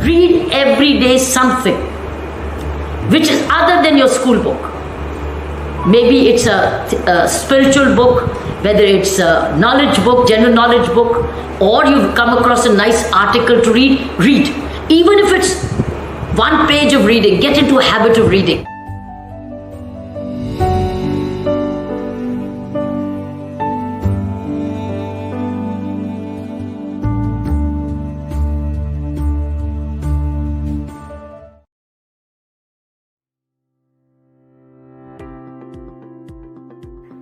Read every day something which is other than your school book. Maybe it's a spiritual book, whether it's a knowledge book, general knowledge book, or you've come across a nice article to read, read. Even if it's one page of reading, get into a habit of reading.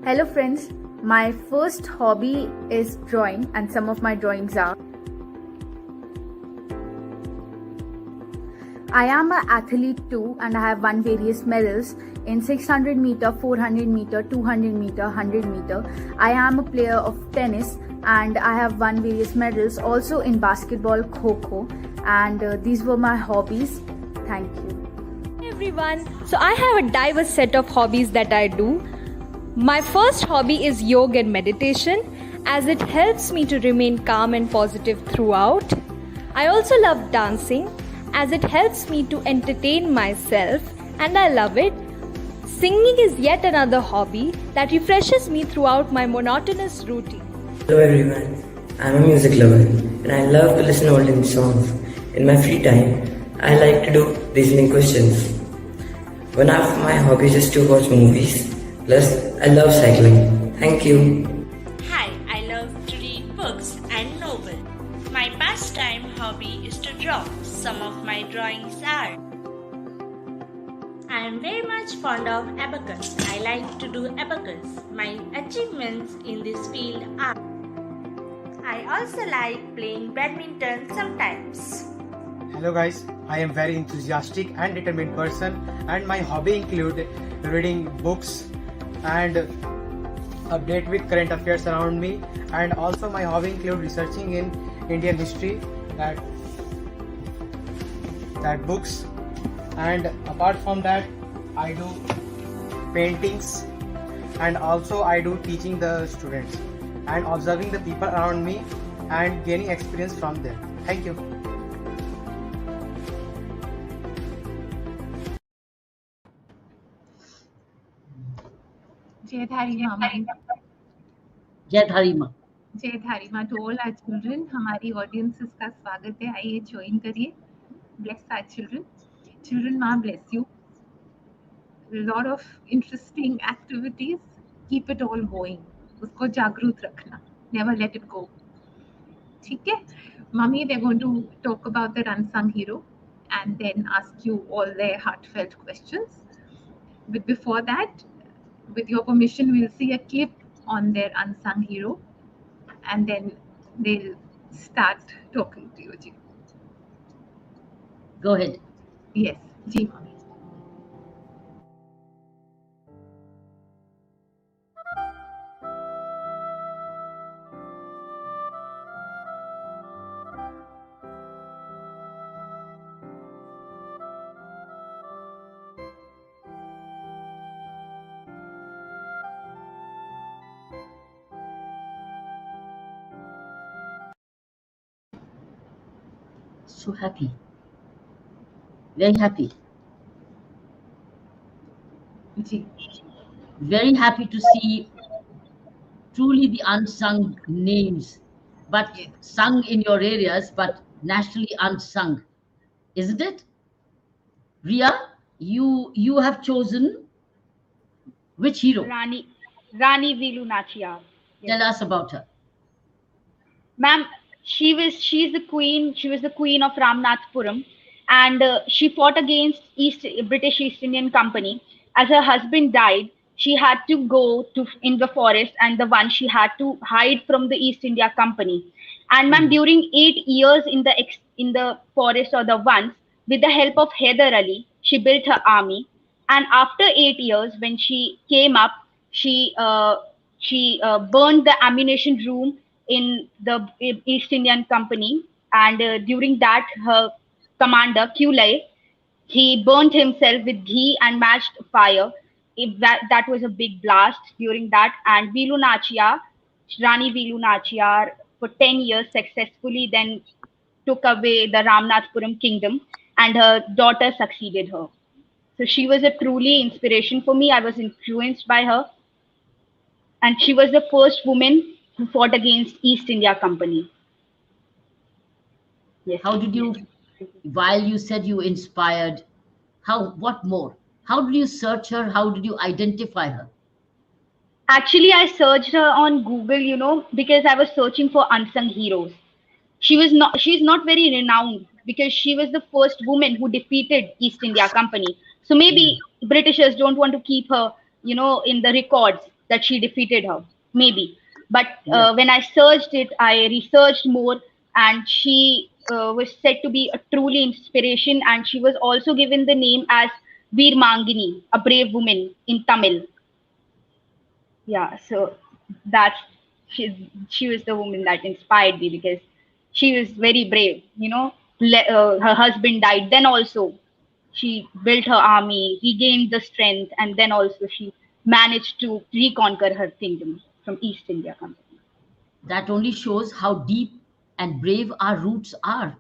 Hello friends, my first hobby is drawing and some of my drawings are: I am an athlete too and I have won various medals in 600 meter, 400 meter, 200 meter, 100 meter. I am a player of tennis and I have won various medals also in basketball, kho and these were my hobbies. Thank you. Hey everyone, so I have a diverse set of hobbies that I do. My first hobby is yoga and meditation, as it helps me to remain calm and positive throughout. I also love dancing, as it helps me to entertain myself and I love it. Singing is yet another hobby that refreshes me throughout my monotonous routine. Hello everyone, I'm a music lover and I love to listen to old songs. In my free time, I like to do reasoning questions. One of my hobbies is to watch movies. Plus, I love cycling. Thank you. Hi, I love to read books and novels. My pastime hobby is to draw. Some of my drawings are: I am very much fond of abacus. I like to do abacus. My achievements in this field are: I also like playing badminton sometimes. Hello guys, I am very enthusiastic and determined person and my hobby include reading books and update with current affairs around me, and also my hobby include researching in Indian history, that books, and apart from that I do paintings and also I do teaching the students and observing the people around me and gaining experience from them. Thank you. Jai Dharima, Jai Dharima. Jai Dharima to all our children. हमारी audiences का स्वागत है. आइए join करिए. Bless our children. Children, माँ bless you. A lot of interesting activities. Keep it all going. उसको जागरूक रखना. Never let it go. ठीक है? Mummy, they're going to talk about their unsung hero and then ask you all their heartfelt questions. But before that, with your permission, we'll see a clip on their unsung hero and then they'll start talking to you, Ji. Go ahead. Yes, Ji, Mommy. So happy. Very happy. Ji. Very happy to see truly the unsung names, but sung in your areas, but nationally unsung, isn't it? Ria, you have chosen which hero? Rani Vilu Nachiyar. Tell us about her. Ma'am, she's the queen. She was the queen of Ramnathpuram, and she fought against British East Indian Company. As her husband died, she had to go to in the forest, and the one she had to hide from the East India Company. And ma'am, during 8 years in the forest or the ones, with the help of Hyder Ali, she built her army. And after 8 years, when she came up, she uh, she burned the ammunition room in the East Indian Company. And during that, her commander Kulai, he burnt himself with ghee and matched fire. If that was a big blast during that. And Rani Vilu Nachiyar, for 10 years successfully then took away the Ramnathpuram kingdom, and her daughter succeeded her. So she was a truly inspiration for me. I was influenced by her, and she was the first woman who fought against East India Company. Yes. How did you, while you said you inspired, what more? How did you search her? How did you identify her? Actually, I searched her on Google, because I was searching for unsung heroes. She's not very renowned because she was the first woman who defeated East India Company. So maybe Britishers don't want to keep her, in the records that she defeated her. Maybe. But Yeah. when I searched it, I researched more, and she was said to be a truly inspiration. And she was also given the name as Veer Mangini, a brave woman in Tamil. Yeah, so that's she was the woman that inspired me, because she was very brave. Her husband died, then also she built her army, regained the strength, and then also she managed to reconquer her kingdom from East India Company. That only shows how deep and brave our roots are.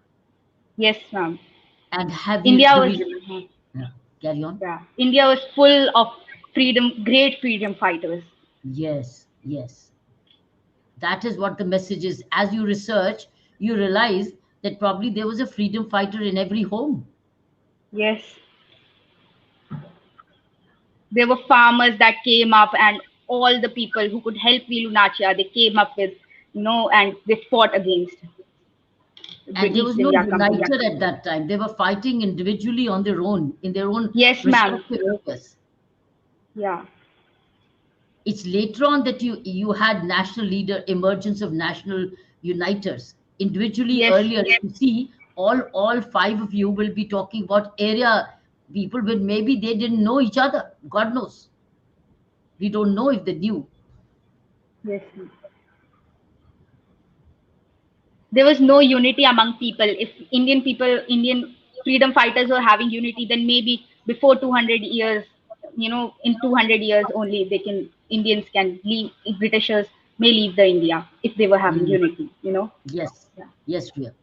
Yes, ma'am. And have you, India do was we, yeah, carry on? Yeah, India was full of great freedom fighters. Yes, yes. That is what the message is. As you research, you realize that probably there was a freedom fighter in every home. Yes, there were farmers that came up, and all the people who could help Vilu they came up with, and they fought against the And there was East no India Company. uniter at that time. They were fighting individually on their own, in their own Yes, ma'am. respective areas. Yeah. It's later on that you had national leader, emergence of national uniters. Individually, Yes. earlier, you see, all five of you will be talking about area people, but maybe they didn't know each other. God knows. We don't know if they knew. Yes. There was no unity among people. If Indian freedom fighters were having unity, then maybe before 200 years, in 200 years only, Indians can leave, Britishers may leave the India if they were having Mm. unity. Yes, Yeah. yes, Ria.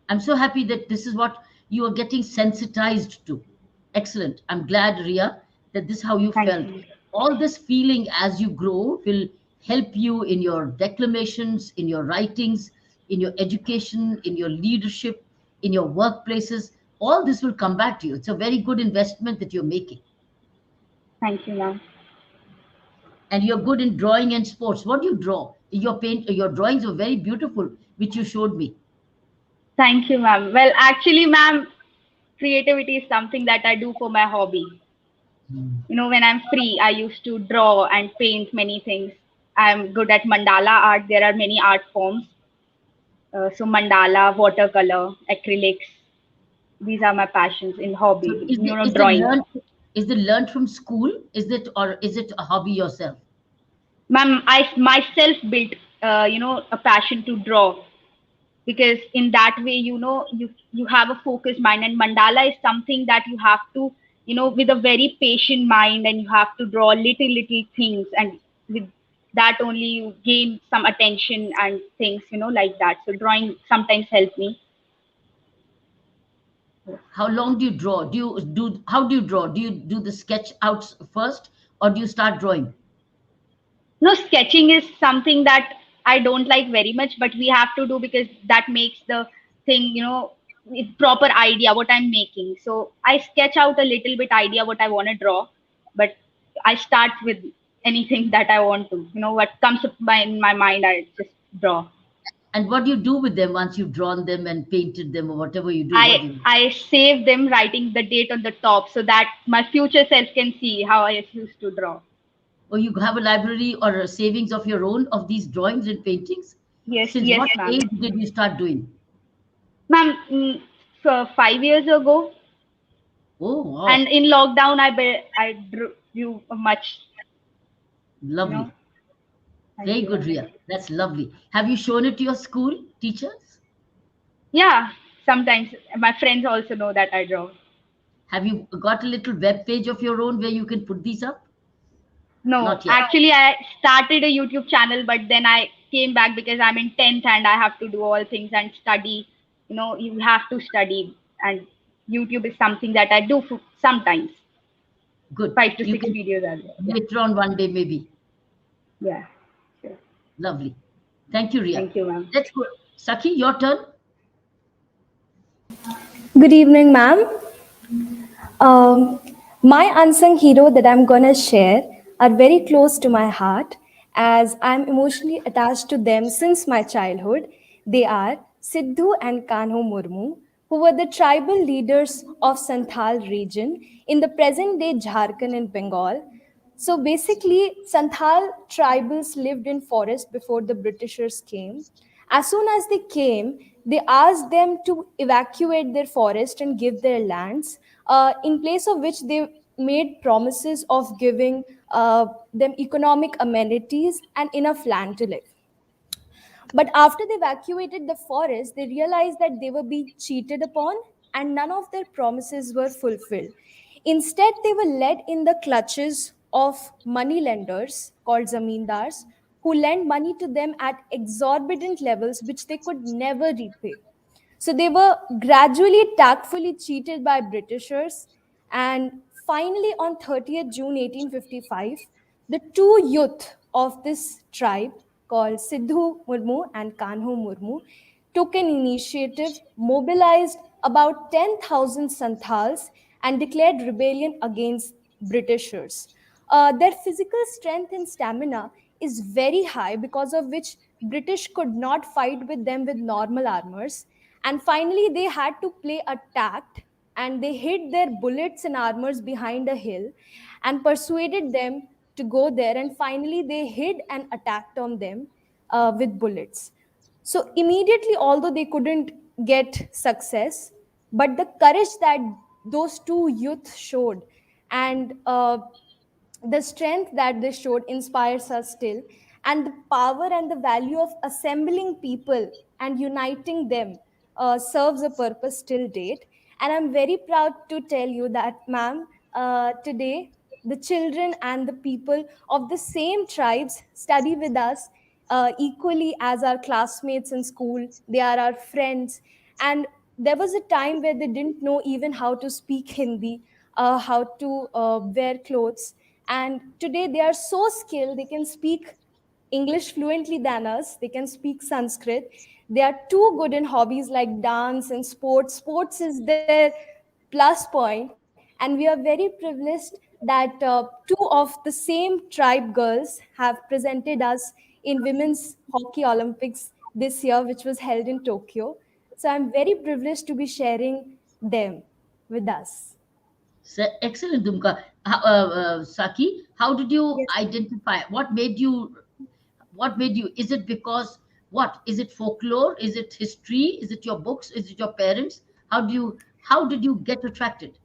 I'm so happy that this is what you are getting sensitized to. Excellent. I'm glad, Ria, that this is how you Thank felt. you. All this feeling as you grow will help you in your declamations, in your writings, in your education, in your leadership, in your workplaces. All this will come back to you. It's a very good investment that you're making. Thank you, ma'am. And you're good in drawing and sports. What do you draw? Your drawings were very beautiful, which you showed me. Thank you, ma'am. Well, actually, ma'am, creativity is something that I do for my hobby. When I'm free, I used to draw and paint many things. I'm good at mandala art. There are many art forms. So mandala, watercolor, acrylics. These are my passions in So hobby. is the Drawing. learned from school? Is it a hobby yourself? Ma'am, I myself built, a passion to draw, because in that way, you have a focused mind, and mandala is something that you have to, with a very patient mind, and you have to draw little things, and with that only you gain some attention and things, like that. So drawing sometimes help me. How long do you draw? How do you draw? Do you do the sketch outs first, or do you start drawing? No, sketching is something that I don't like very much, but we have to do because that makes the thing, proper idea what I'm making. So I sketch out a little bit idea what I want to draw, but I start with anything that I want to. What comes up in my mind, I just draw. And what do you do with them once you've drawn them and painted them or whatever you do? What I do you? I save them, writing the date on the top, so that my future self can see how I used to draw. Or you have a library or a savings of your own of these drawings and paintings? Since Yes, what ma'am. age did you start doing? Ma'am, so 5 years ago, Oh, and wow. in lockdown, I drew much. You know. Lovely. Thank Very you, good, ma'am. Ria. That's lovely. Have you shown it to your school teachers? Yeah, sometimes my friends also know that I draw. Have you got a little web page of your own where you can put these up? No, Not yet. actually, I started a YouTube channel, but then I came back because I'm in 10th and I have to do all things and study. You have to study, and YouTube is something that I do sometimes, Good. 5 to 6 You can videos as well. Yeah, later on one day, maybe. yeah, sure. Lovely. Thank you, Ria. Thank you, ma'am. Let's go. Saki, your turn. Good evening, ma'am. Um, my unsung hero that I'm gonna share are very close to my heart as I'm emotionally attached to them since my childhood. They are Siddhu and Kanho Murmu, who were the tribal leaders of Santhal region in the present day Jharkhand and Bengal. So basically, Santhal tribals lived in forest before the Britishers came. As soon as they came, they asked them to evacuate their forest and give their lands, in place of which they made promises of giving them economic amenities and enough land to live. But after they evacuated the forest, they realized that they were being cheated upon and none of their promises were fulfilled. Instead, they were led in the clutches of money lenders called zamindars who lent money to them at exorbitant levels which they could never repay. So they were gradually tactfully cheated by Britishers. And finally, on 30th June 1855, the two youth of this tribe, called Siddhu Murmu and Kanho Murmu, took an initiative, mobilized about 10,000 Santhals, and declared rebellion against Britishers. Their physical strength and stamina is very high, because of which British could not fight with them with normal armors. And finally, they had to play a tact, and they hid their bullets and armors behind a hill and persuaded them to go there. And finally, they hid and attacked on them with bullets. So immediately, although they couldn't get success, but the courage that those two youth showed, and the strength that they showed inspires us still, and the power and the value of assembling people and uniting them serves a purpose till date. And I'm very proud to tell you that, ma'am, today the children and the people of the same tribes study with us equally as our classmates in school. They are our friends. And there was a time where they didn't know even how to speak Hindi, how to wear clothes. And today they are so skilled, they can speak English fluently than us, they can speak Sanskrit. They are too good in hobbies like dance and sports. Sports is their plus point. And we are very privileged that two of the same tribe girls have presented us in Women's Hockey Olympics this year, which was held in Tokyo. So I'm very privileged to be sharing them with us. Excellent, Dumka. Saki, how did you Yes. identify? What made you? Is it because what? Is it folklore? Is it history? Is it your books? Is it your parents? How did you get attracted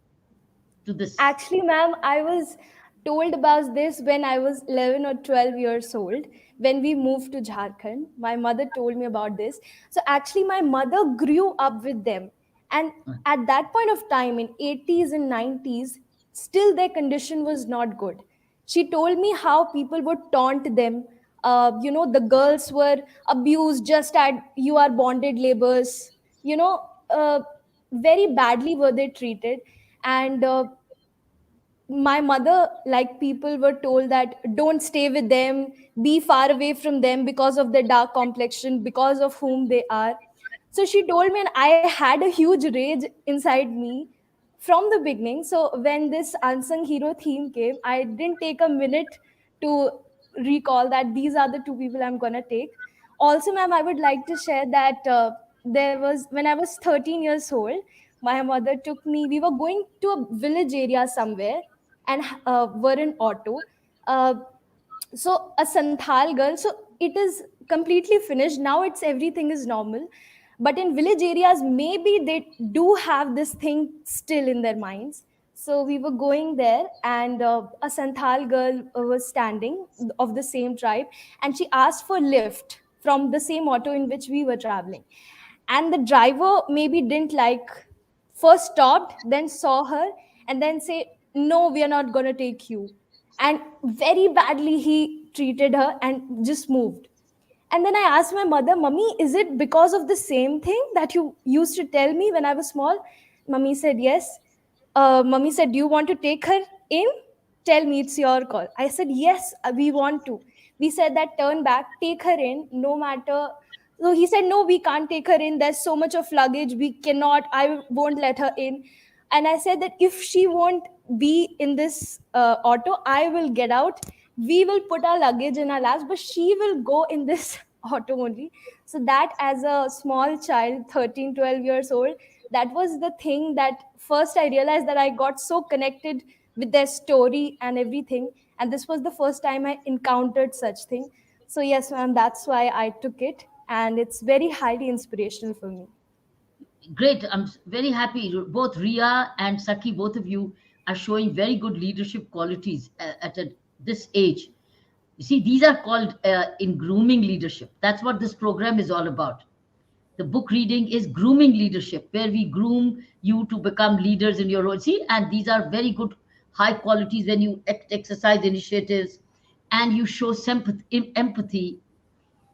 to this? Actually, ma'am, I was told about this when I was 11 or 12 years old. When we moved to Jharkhand, my mother told me about this. So actually, my mother grew up with them. And at that point of time, in 80s and 90s, still their condition was not good. She told me how people would taunt them. The girls were abused just at you are bonded labors. You know, very badly were they treated. And my mother, like, people were told that don't stay with them, be far away from them because of their dark complexion, because of whom they are. So she told me, and I had a huge rage inside me from the beginning. So when this unsung hero theme came, I didn't take a minute to recall that these are the two people I'm gonna take. Also, ma'am, I would like to share that there was when I was 13 years old, my mother took me. We were going to a village area somewhere, and were in auto. Uh, so a Santhal girl. So it is completely finished now. It's everything is normal, but in village areas, maybe they do have this thing still in their minds. So we were going there, and a Santhal girl was standing of the same tribe, and she asked for lift from the same auto in which we were traveling. And the driver maybe didn't like, first stopped, then saw her, and then say, "No, we are not gonna take you." And very badly he treated her and just moved. And then I asked my mother, "Mummy, is it because of the same thing that you used to tell me when I was small?" Mummy said, "Yes." Mummy said, "Do you want to take her in? Tell me, it's your call." I said, "Yes, we want to." We said that, "Turn back, take her in, no matter." So he said, "No, we can't take her in. There's so much of luggage. We cannot, I won't let her in." And I said that if she won't be in this auto, I will get out. We will put our luggage in our laps, but she will go in this auto only. So that, as a small child, 13, 12 years old, that was the thing that first I realized that I got so connected with their story and everything. And this was the first time I encountered such thing. So yes, ma'am, that's why I took it, and it's very highly inspirational for me. Great. I'm very happy. Both Ria and Saki, both of you are showing very good leadership qualities this age. You see, these are called in grooming leadership. That's what this program is all about. The book reading is grooming leadership, where we groom you to become leaders in your role. See, and these are very good, high qualities when you exercise initiatives and you show empathy,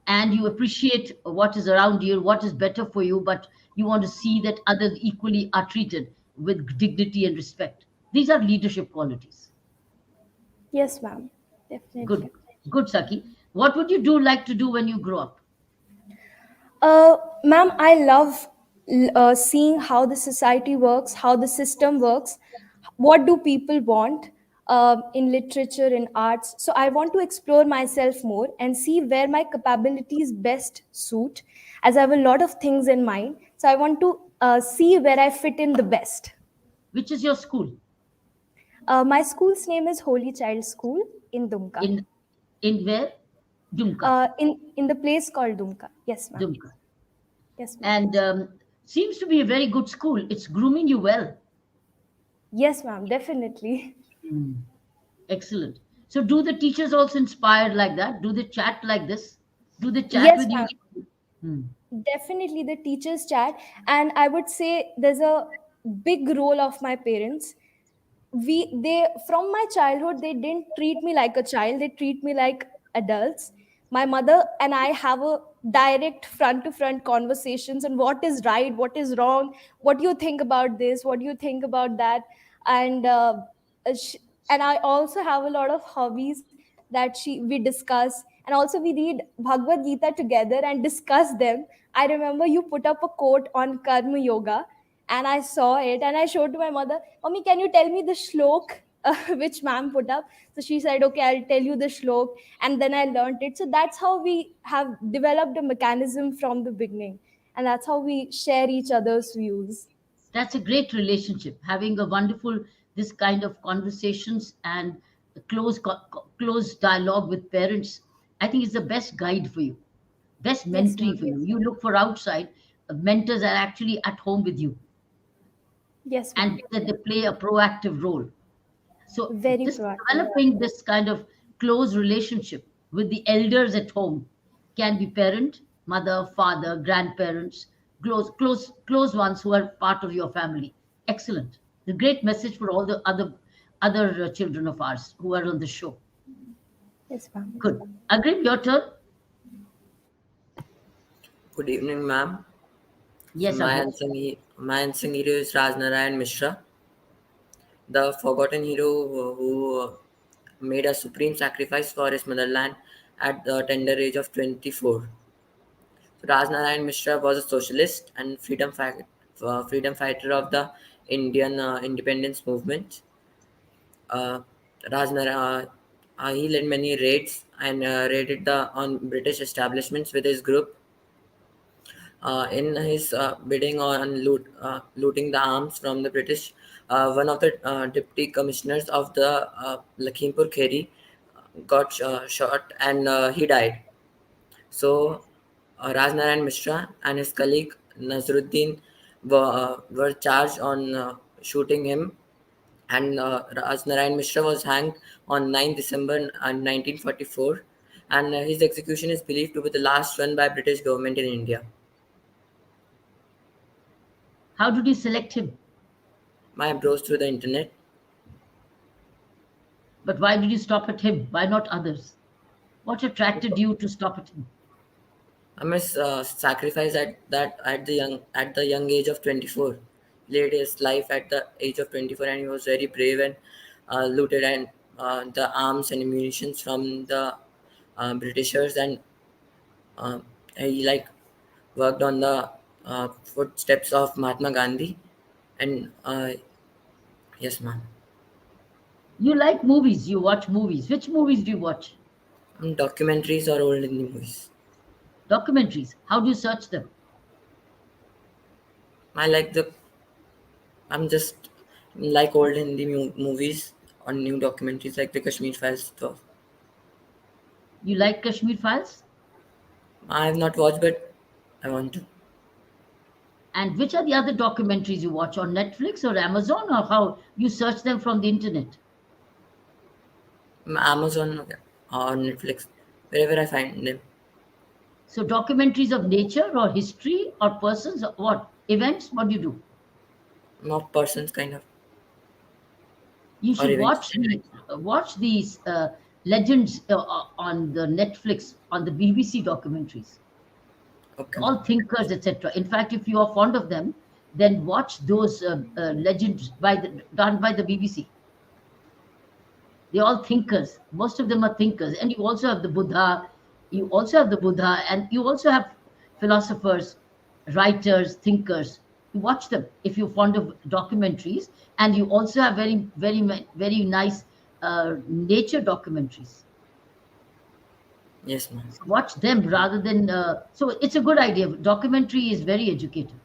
and you appreciate what is around you, what is better for you, but you want to see that others equally are treated with dignity and respect. These are leadership qualities. Yes, ma'am, Good, definitely. good, Saki. What would you do like to do when you grow up? Ma'am, I love seeing how the society works, how the system works. What do people want in literature, in arts? So I want to explore myself more and see where my capabilities best suit, as I have a lot of things in mind. So I want to see where I fit in the best. Which is your school? My school's name is Holy Child School in Dumka. In where? Dumka. In the place called Dumka. Yes, ma'am. Dumka. Yes, ma'am. And seems to be a very good school. It's grooming you well. Yes, ma'am. Definitely. Mm. Excellent. So, do the teachers also inspire like that? Do they chat like this? Do they chat Yes, with you? ma'am. Hmm. Definitely the teachers chat, and I would say there's a big role of my parents. They, from my childhood, they didn't treat me like a child, they treat me like adults. My mother and I have a direct front to front conversations on what is right, what is wrong, what do you think about this, what do you think about that. And sh- and I also have a lot of hobbies that she we discuss, and also we read Bhagavad Gita together and discuss them. I remember you put up a quote on karma yoga, and I saw it and I showed to my mother, "Mommy, can you tell me the shlok which ma'am put up?" So she said, "Okay, I'll tell you the shlok." And then I learned it. So that's how we have developed a mechanism from the beginning. And that's how we share each other's views. That's a great relationship. Having a wonderful this kind of conversations and a close dialogue with parents, I think is the best guide for you, best Yes, mentoring ma'am. for you. You look for outside mentors are actually at home with you, Yes, and ma'am. that they play a proactive role. So Very this proactive. developing this kind of close relationship with the elders at home can be parent, mother, father, grandparents, close ones who are part of your family. Excellent. The great message for all the other children of ours who are on the show. Yes, ma'am. Good. Agree. Your turn. Good evening, ma'am. So Yes, Agri. my unsung hero is Rajnarayan Mishra, the forgotten hero who made a supreme sacrifice for his motherland at the tender age of 24. So Rajnarayan Mishra was a socialist and freedom fighter of the Indian independence movement. Uh, Rajnarayan, He led many raids and raided the on British establishments with his group. In his bidding on looting the arms from the British, one of the deputy commissioners of the Lakhimpur Kheri got shot and he died. So, Rajnarayan Mishra and his colleague Nazruddin were charged on shooting him, and Rajnarayan Mishra was hanged on 9 December 1944, and his execution is believed to be the last one by British government in India. How did you select him? I browsed through the internet. But why did you stop at him? Why not others? What attracted you to stop at him? I must sacrifice at the young age of 24. He laid his life at the age of 24, and he was very brave and looted and the arms and munitions from the Britishers, and uh, he like worked on the footsteps of Mahatma Gandhi, and yes, ma'am. You like movies, you watch movies. Which movies do you watch? Documentaries or old Hindi movies. Documentaries. How do you search them? I like the I'm just like old Hindi movies or new documentaries like the Kashmir Files stuff. You like Kashmir Files? I have not watched, but I want to. And which are the other documentaries you watch on Netflix or Amazon, or how you search them from the internet? Amazon or Netflix, wherever I find them. So documentaries of nature or history or persons or what? Events? What do you do? Not persons, kind of, You or should events. watch these legends on the Netflix on the BBC documentaries. Okay. All thinkers, etc. In fact, if you are fond of them, then watch those legends done by the BBC. They're all thinkers. Most of them are thinkers, and you also have the Buddha. You also have the Buddha, and you also have philosophers, writers, thinkers. You watch them if you're fond of documentaries, and you also have very nice nature documentaries. Yes, ma'am. Watch them rather than so it's a good idea. Documentary is very educative.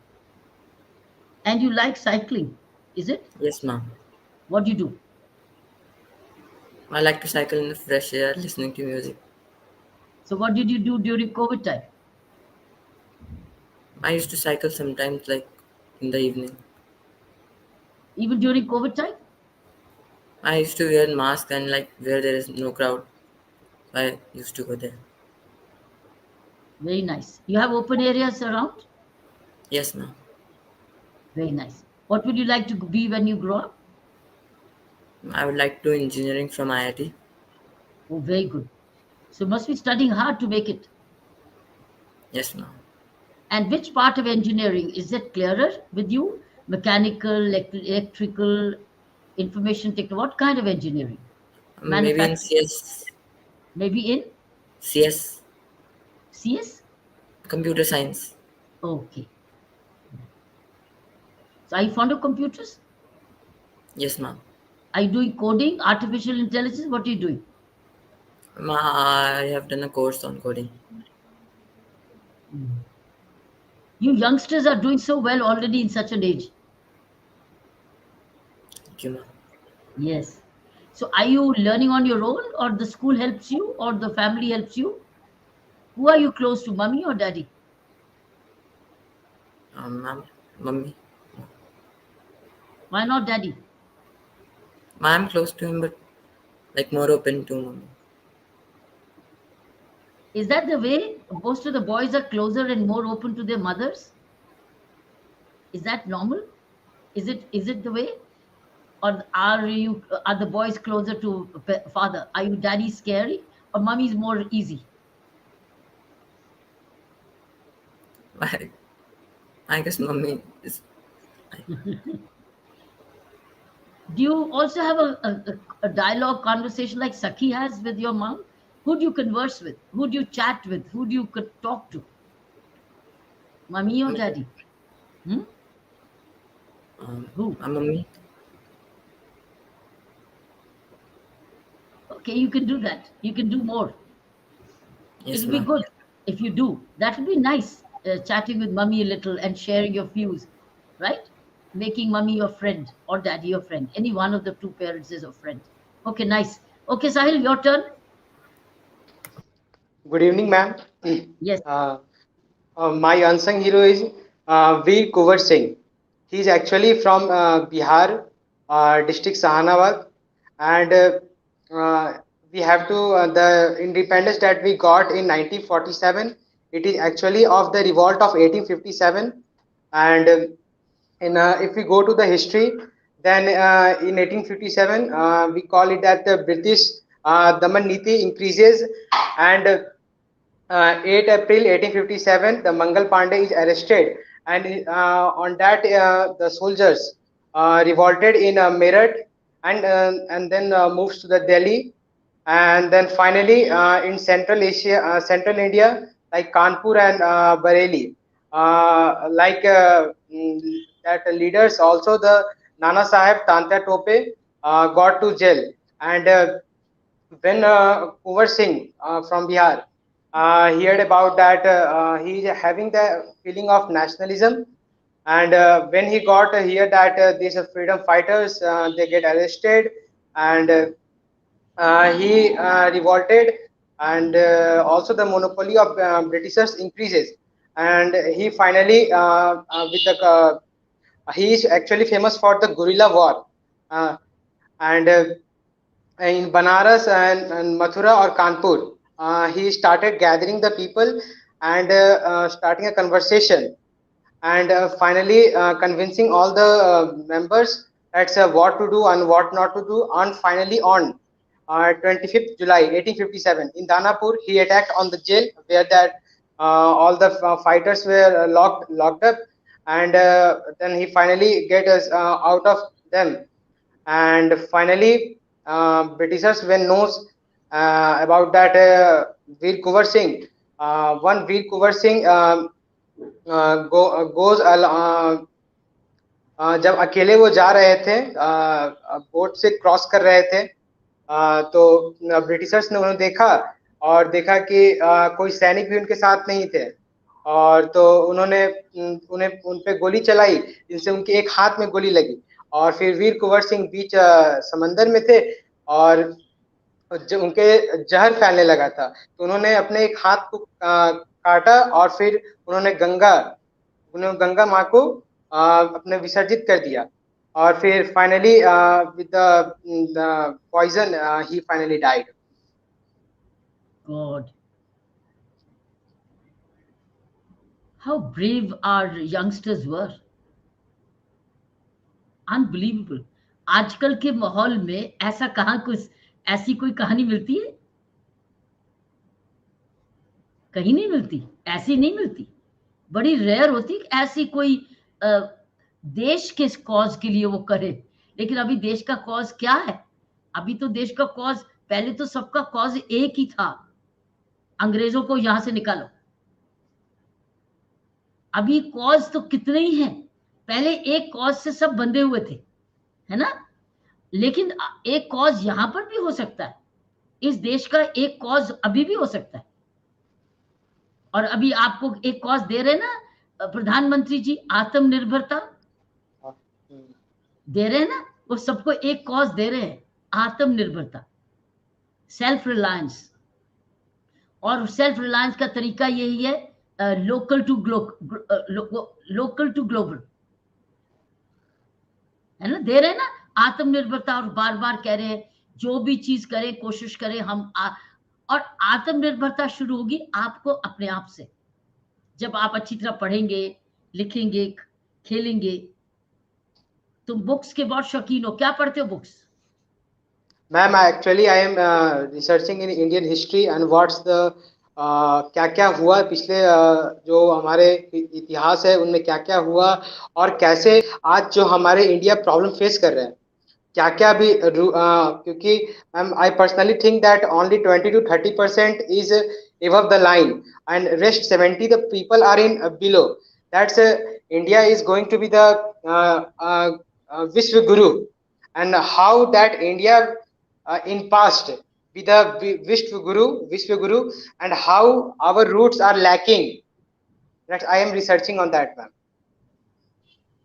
And you like cycling, is it? Yes, ma'am. What do you do? I like to cycle in the fresh air, listening to music. So what did you do during COVID time? I used to cycle sometimes, like in the evening. Even during COVID time? I used to wear mask and like where there is no crowd. I used to go there. Very nice. You have open areas around? Yes, ma'am. Very nice. What would you like to be when you grow up? I would like to do engineering from IIT. Oh, very good. So must be studying hard to make it. Yes, ma'am. And which part of engineering is that clearer with you? Mechanical, electrical, information technology. What kind of engineering? Maybe in Manufacturing. CS. Maybe in CS, CS? computer science. Okay. So are you fond of computers? Yes, ma'am. Are you doing coding, artificial intelligence? What are you doing? I have done a course on coding. You youngsters are doing so well already in such an age. Thank you, ma'am. Yes. So are you learning on your own, or the school helps you, or the family helps you? Who are you close to, mommy or daddy? Ma'am, mummy. Why not daddy? I'm close to him, but like more open to mummy. Is that the way most of the boys are closer and more open to their mothers? Is that normal? Is it the way? Or are the boys closer to father? Are you daddy scary or mommy's more easy? I, I guess mummy is. Do you also have a dialogue conversation like Sakhi has with your mom? Who do you converse with? Who do you chat with? Who do you talk to? Mommy or daddy? Hmm? Who? My mummy. Okay, you can do that. You can do more. Yes, It'll be ma'am. good if you do. That will be nice, chatting with mummy a little and sharing your views, right? Making mummy your friend or daddy your friend. Any one of the two parents is a friend. Okay, nice. Okay, Sahil, your turn. Good evening, ma'am. Yes. Uh, my unsung hero is Veer Kuvar Singh. He is actually from Bihar, district Sahanabad, and we have to the independence that we got in 1947. It is actually of the revolt of 1857, and if we go to the history, then in 1857 we call it that the British Daman Niti increases, and 8 April 1857, the Mangal Pandey is arrested, and on that the soldiers revolted in Meerut, and then moves to the Delhi, and then finally in Central Asia, Central India, like Kanpur and Bareilly, that leaders also the Nana Sahib Tantya Tope got to jail, and when Kunwar Singh from Bihar heard about that, he is having the feeling of nationalism, and when he got hear that these freedom fighters they get arrested, and he revolted, and also the monopoly of Britishers increases, and he finally with the he is actually famous for the guerrilla war, and in Banaras and Mathura or Kanpur. He started gathering the people and starting a conversation, and finally convincing all the members that's what to do and what not to do. And finally, on 25th July 1857, in Danapur, he attacked on the jail where that all the fighters were locked up, and then he finally get us out of them, and finally Britishers when knows about that Veer Kuvar Singh, one Veer Kuvar Singh goes जब अकेले वो जा रहे थे boat से cross कर रहे थे, तो ब्रिटिशर्स ने उन्हें देखा और देखा कि कोई सैनिक भी उनके साथ नहीं थे, और तो उन्होंने उन्हें उन पे गोली चलाई, जिनसे उनके एक हाथ में गोली लगी, और फिर वीर कुंवर सिंह बीच समंदर में थे, और जब उनके जहर फैलने लगा था, तो उन्होंने अपने एक हाथ को काटा, और फिर उन्होंने गंगा माँ को अपने विसर्जित कर दिया, और फिर finally with the poison he finally died. God, how brave our youngsters were. Unbelievable. आजकल के माहौल में ऐसा कहाँ कुछ ऐसी कोई कहानी मिलती है? कहीं नहीं मिलती, ऐसी नहीं मिलती, बड़ी रेयर होती ऐसी कोई देश के कॉज के लिए वो करे. लेकिन अभी देश का कॉज क्या है? अभी तो देश का कॉज, पहले तो सबका कॉज एक ही था, अंग्रेजों को यहां से निकालो. अभी कॉज तो कितने ही हैं. पहले एक कॉज से सब बंधे हुए थे, है ना? लेकिन एक कॉज यहां पर भी हो सकता है. इस देश का एक कॉज अभी भी हो सकता है. और अभी आपको एक कॉज दे रहे ना प्रधानमंत्री जी, आत्मनिर्भरता दे रहे हैं ना, वो सबको एक कॉज दे रहे हैं, आत्मनिर्भरता, सेल्फ रिलायंस. और सेल्फ रिलायंस का तरीका यही है, लोकल टू ग्लोबल, है ना? दे रहे हैं ना आत्मनिर्भरता, और बार बार कह रहे हैं जो भी चीज करें कोशिश करें हम और आत्मनिर्भरता शुरू होगी आपको अपने आप से, जब आप अच्छी तरह पढ़ेंगे, लिखेंगे, खेलेंगे. तुम बुक्स के बहुत शौकीन हो, क्या पढ़ते हो books? Ma'am actually I am researching in Indian history and what's the क्या क्या हुआ पिछले जो हमारे इतिहास है उनमें क्या क्या हुआ, और कैसे आज जो हमारे इंडिया प्रॉब्लम फेस कर रहे हैं, क्या क्या भी क्योंकि I personally think that only 20 to 30% is above the line, and rest 70 the people are in below. That's India is going to be the Vishwa Guru, and how that India in past be the Vishwaguru, and how our roots are lacking. That I am researching on that, ma'am.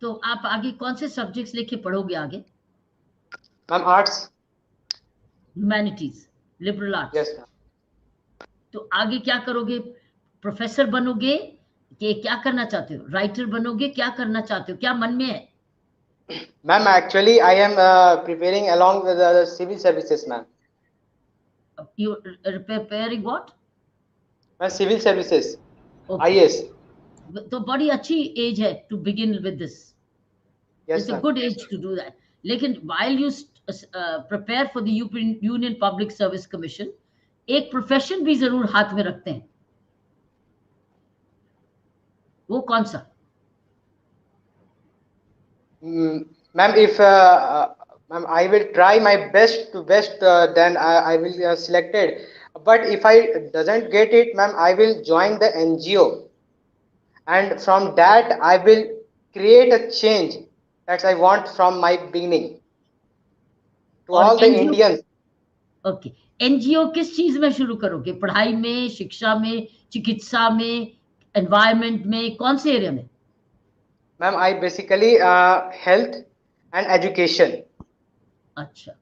तो आप आगे कौन से subjects लेके पढ़ोगे आगे? Ma'am, arts. Humanities, liberal arts. Yes, ma'am. तो आगे क्या करोगे? प्रोफेसर बनोगे कि क्या करना चाहते हो? राइटर बनोगे? क्या करना चाहते हो? क्या मन में है? Ma'am, actually, I am preparing along with the civil services, ma'am. You preparing what? Ma'am, civil services, Okay. IS. तो बड़ी अच्छी एज है to begin with this. Yes, it's a ma'am. Good age to do that. लेकिन while you prepare for the Union Public Service Commission, एक profession भी जरूर हाथ में रखते हैं। वो कौन सा? Ma'am, if ma'am, I will try my best to best, then I will selected. But if I doesn't get it, ma'am, I will join the NGO, and from that I will create a change that I want from my beginning to और all the NGO, Indians. Okay, NGO किस चीज में शुरू करोगे? पढ़ाई में, शिक्षा में, चिकित्सा में, एनवायरमेंट में, कौन से एरिया में? Ma'am, I basically health and education. अच्छा,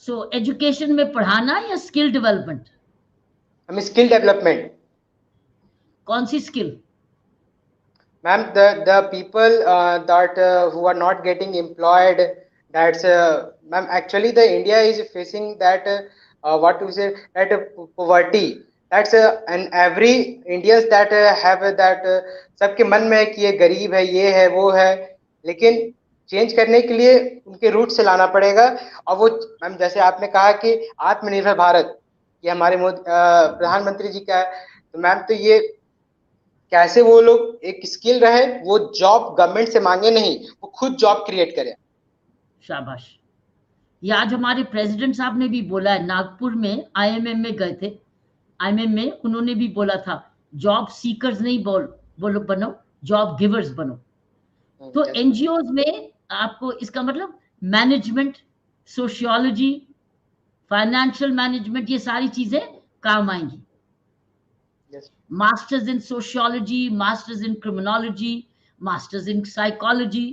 सो एजुकेशन में पढ़ाना या skill development? I mean skill development. कौन सी skill? Ma'am, the people that who are not getting employed, that's ma'am, actually the India is facing that what to say, that poverty. That's and every Indians that have that सबके मन में है कि ये गरीब है, ये है, वो है, लेकिन चेंज करने के लिए उनके रूट से लाना पड़ेगा। और वो मैम जैसे आपने कहा कि आत्मनिर्भर भारत, ये हमारे मोदी प्रधानमंत्री जी का है, तो मैम तो ये कैसे वो लोग एक स्किल रहे, वो जॉब गवर्नमेंट से मांगे नहीं, वो खुद जॉब क्रिएट करें। शाबाश। ये आज हमारे प्रेसिडेंट साहब ने भी बोला है, नागपुर में आईएमएम में गए थे, आईएमएम में उन्होंने भी बोला था जॉब सीकर्स नहीं बोलो बनो, जॉब गिवर्स बनो। तो एनजीओज में आपको इसका मतलब मैनेजमेंट, सोशियोलॉजी, फाइनेंशियल मैनेजमेंट, ये सारी चीजें काम आएंगी। Masters in sociology, masters in criminology, masters in psychology,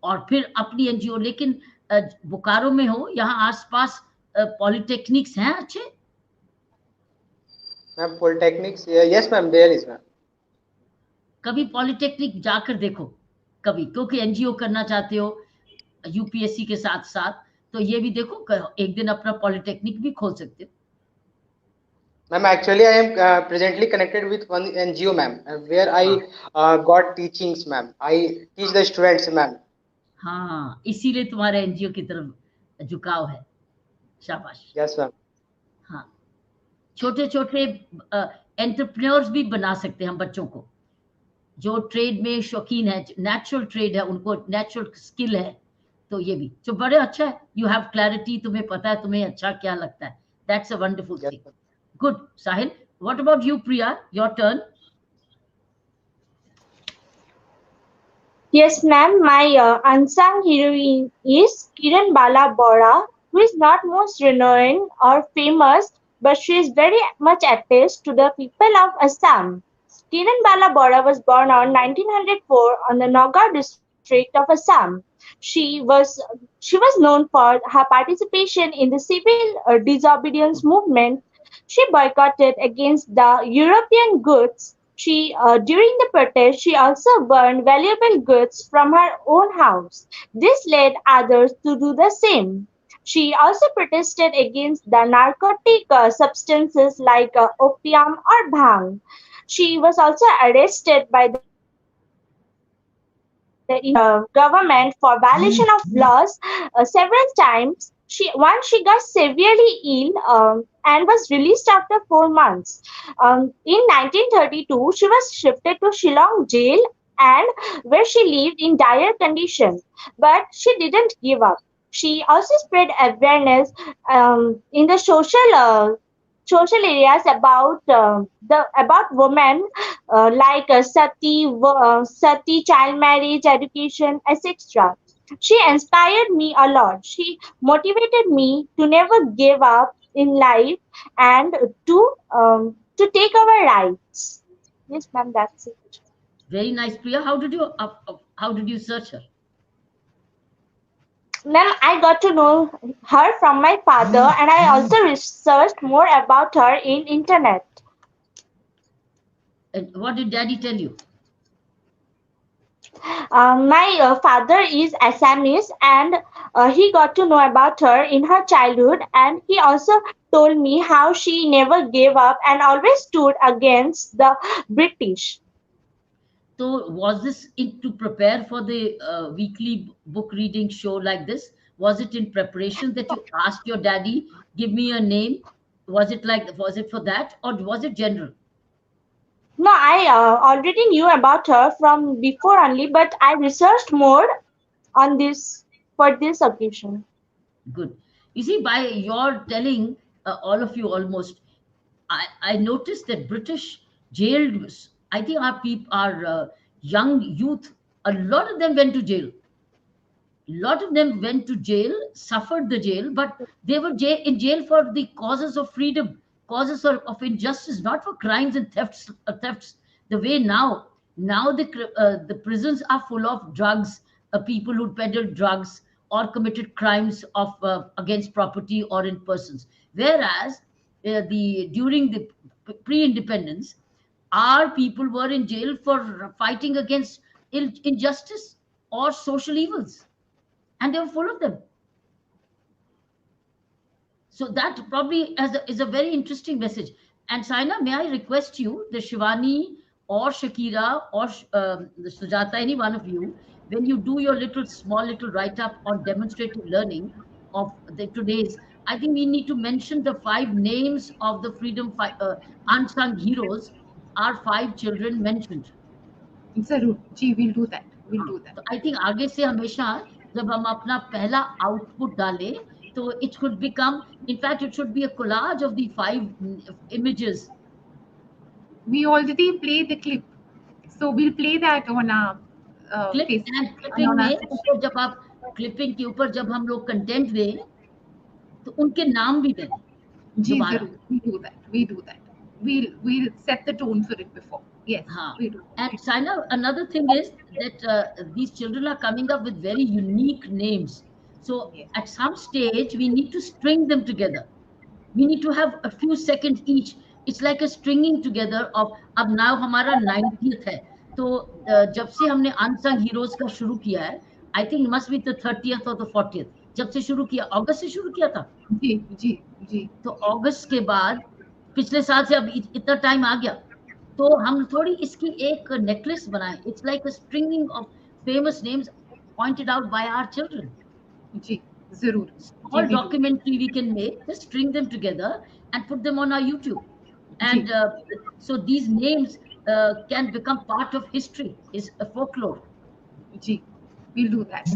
और फिर अपनी एनजीओ। लेकिन बोकारो में हो, यहाँ आसपास पॉलिटेक्निक्स हैं अच्छे? Ma'am polytechnics, yes ma'am, there is ma'am. कभी पॉलिटेक्निक जाकर देखो कभी, क्योंकि एनजीओ करना चाहते हो यूपीएससी के साथ साथ, तो ये भी देखो, एक दिन अपना पॉलिटेक्निक भी खोल सकते हो। Ma'am, actually, I am presently connected with one NGO, ma'am, where I got teachings, ma'am. I teach the students, ma'am. हाँ, इसीलिए तुम्हारे एनजीओ की तरफ झुकाव है। शाबाश। Yes, ma'am. हाँ, छोटे छोटे एंटरप्रेन्योर्स भी बना सकते हैं हम बच्चों को, जो ट्रेड में शौकीन है, नेचुरल ट्रेड है, उनको नेचुरल स्किल है, तो ये भी तो बड़े अच्छा है। यू हैव क्लैरिटी, तुम्हें पता है तुम्हें अच्छा क्या लगता है। That's a wonderful thing. Good. Sahil, what about you? Priya, your turn. Yes, ma'am. My unsung heroine is Kiran Bora, who is not most renowned or famous, but she is very much attached to the people of Assam. Kiran Bora was born on 1904 on the Nagar district of Assam. She was she was known for her participation in the civil disobedience movement. She boycotted against the European goods. During the protest, she also burned valuable goods from her own house. This led others to do the same. She also protested against the narcotic substances like opium or bhang. She was also arrested by the government for violation of laws several times. Once she got severely ill and was released after 4 months. In 1932, she was shifted to Shillong jail and where she lived in dire condition. But she didn't give up. She also spread awareness in the social areas about women like sati, child marriage, education, etc. She inspired me a lot. She motivated me to never give up in life and to take our rights. Yes, ma'am, that's it. Very nice, Priya. How did you search her? Ma'am, I got to know her from my father, and I also researched more about her in internet. And what did Daddy tell you? My father is Assamese, and he got to know about her in her childhood, and he also told me how she never gave up and always stood against the British. So, was this to prepare for the weekly book reading show like this? Was it in preparation that you asked your daddy, give me a name? Was it for that, or was it general? No, I already knew about her from before only, but I researched more on this for this occasion. Good. You see, by your telling, all of you almost, I noticed that British jailed, I think our young youth, a lot of them went to jail. Lot of them went to jail, suffered the jail, but they were in jail for the causes of freedom, causes of injustice, not for crimes and thefts. The way now the prisons are full of drugs, people who peddled drugs or committed crimes of against property or in persons. Whereas the during the pre-independence, our people were in jail for fighting against injustice or social evils, and they were full of them. So that probably is a very interesting message. And Saina, may I request you, the Shivani or Shakira or the Sujata, any one of you, when you do your small little write up on demonstrative learning of the today's, I think we need to mention the five names of the unsung heroes. Our five children mentioned. जरूर जी, we'll do that, we'll हाँ, do that. तो I think आगे से हमेशा जब हम अपना पहला आउटपुट डालें, तो it should become, in fact it should be a collage of the five images. We already play the clip, so we'll play that on our clip Facebook and and clipping on our में social. ऊपर जब आप clipping के ऊपर जब हम लोग content दें, तो उनके नाम भी दें जी दोबारा. जरूर, we do that, we do that. We'll set the tone for it before. Yes, हाँ. we do. And Saina, another thing is that these children are coming up with very unique names. So Yes. at some stage, we need to string them together. We need to have a few seconds each. It's like a stringing together of, अब now हमारा 90th है, तो जब से हमने unsung heroes का शुरू किया है, I think must be the 30th और द 40th. जब से शुरू किया, अगस्त से शुरू किया था. जी जी जी. तो अगस्त के बाद पिछले साल से अब इतना टाइम आ गया, तो हम थोड़ी इसकी एक नेकलेस बनाए. It's like a stringing of famous names pointed out by our children. जी जरूर. All documentary we can make, just string them together and put them on our YouTube. Ji. And so these names can become part of history, is a folklore. Ji, we'll do that.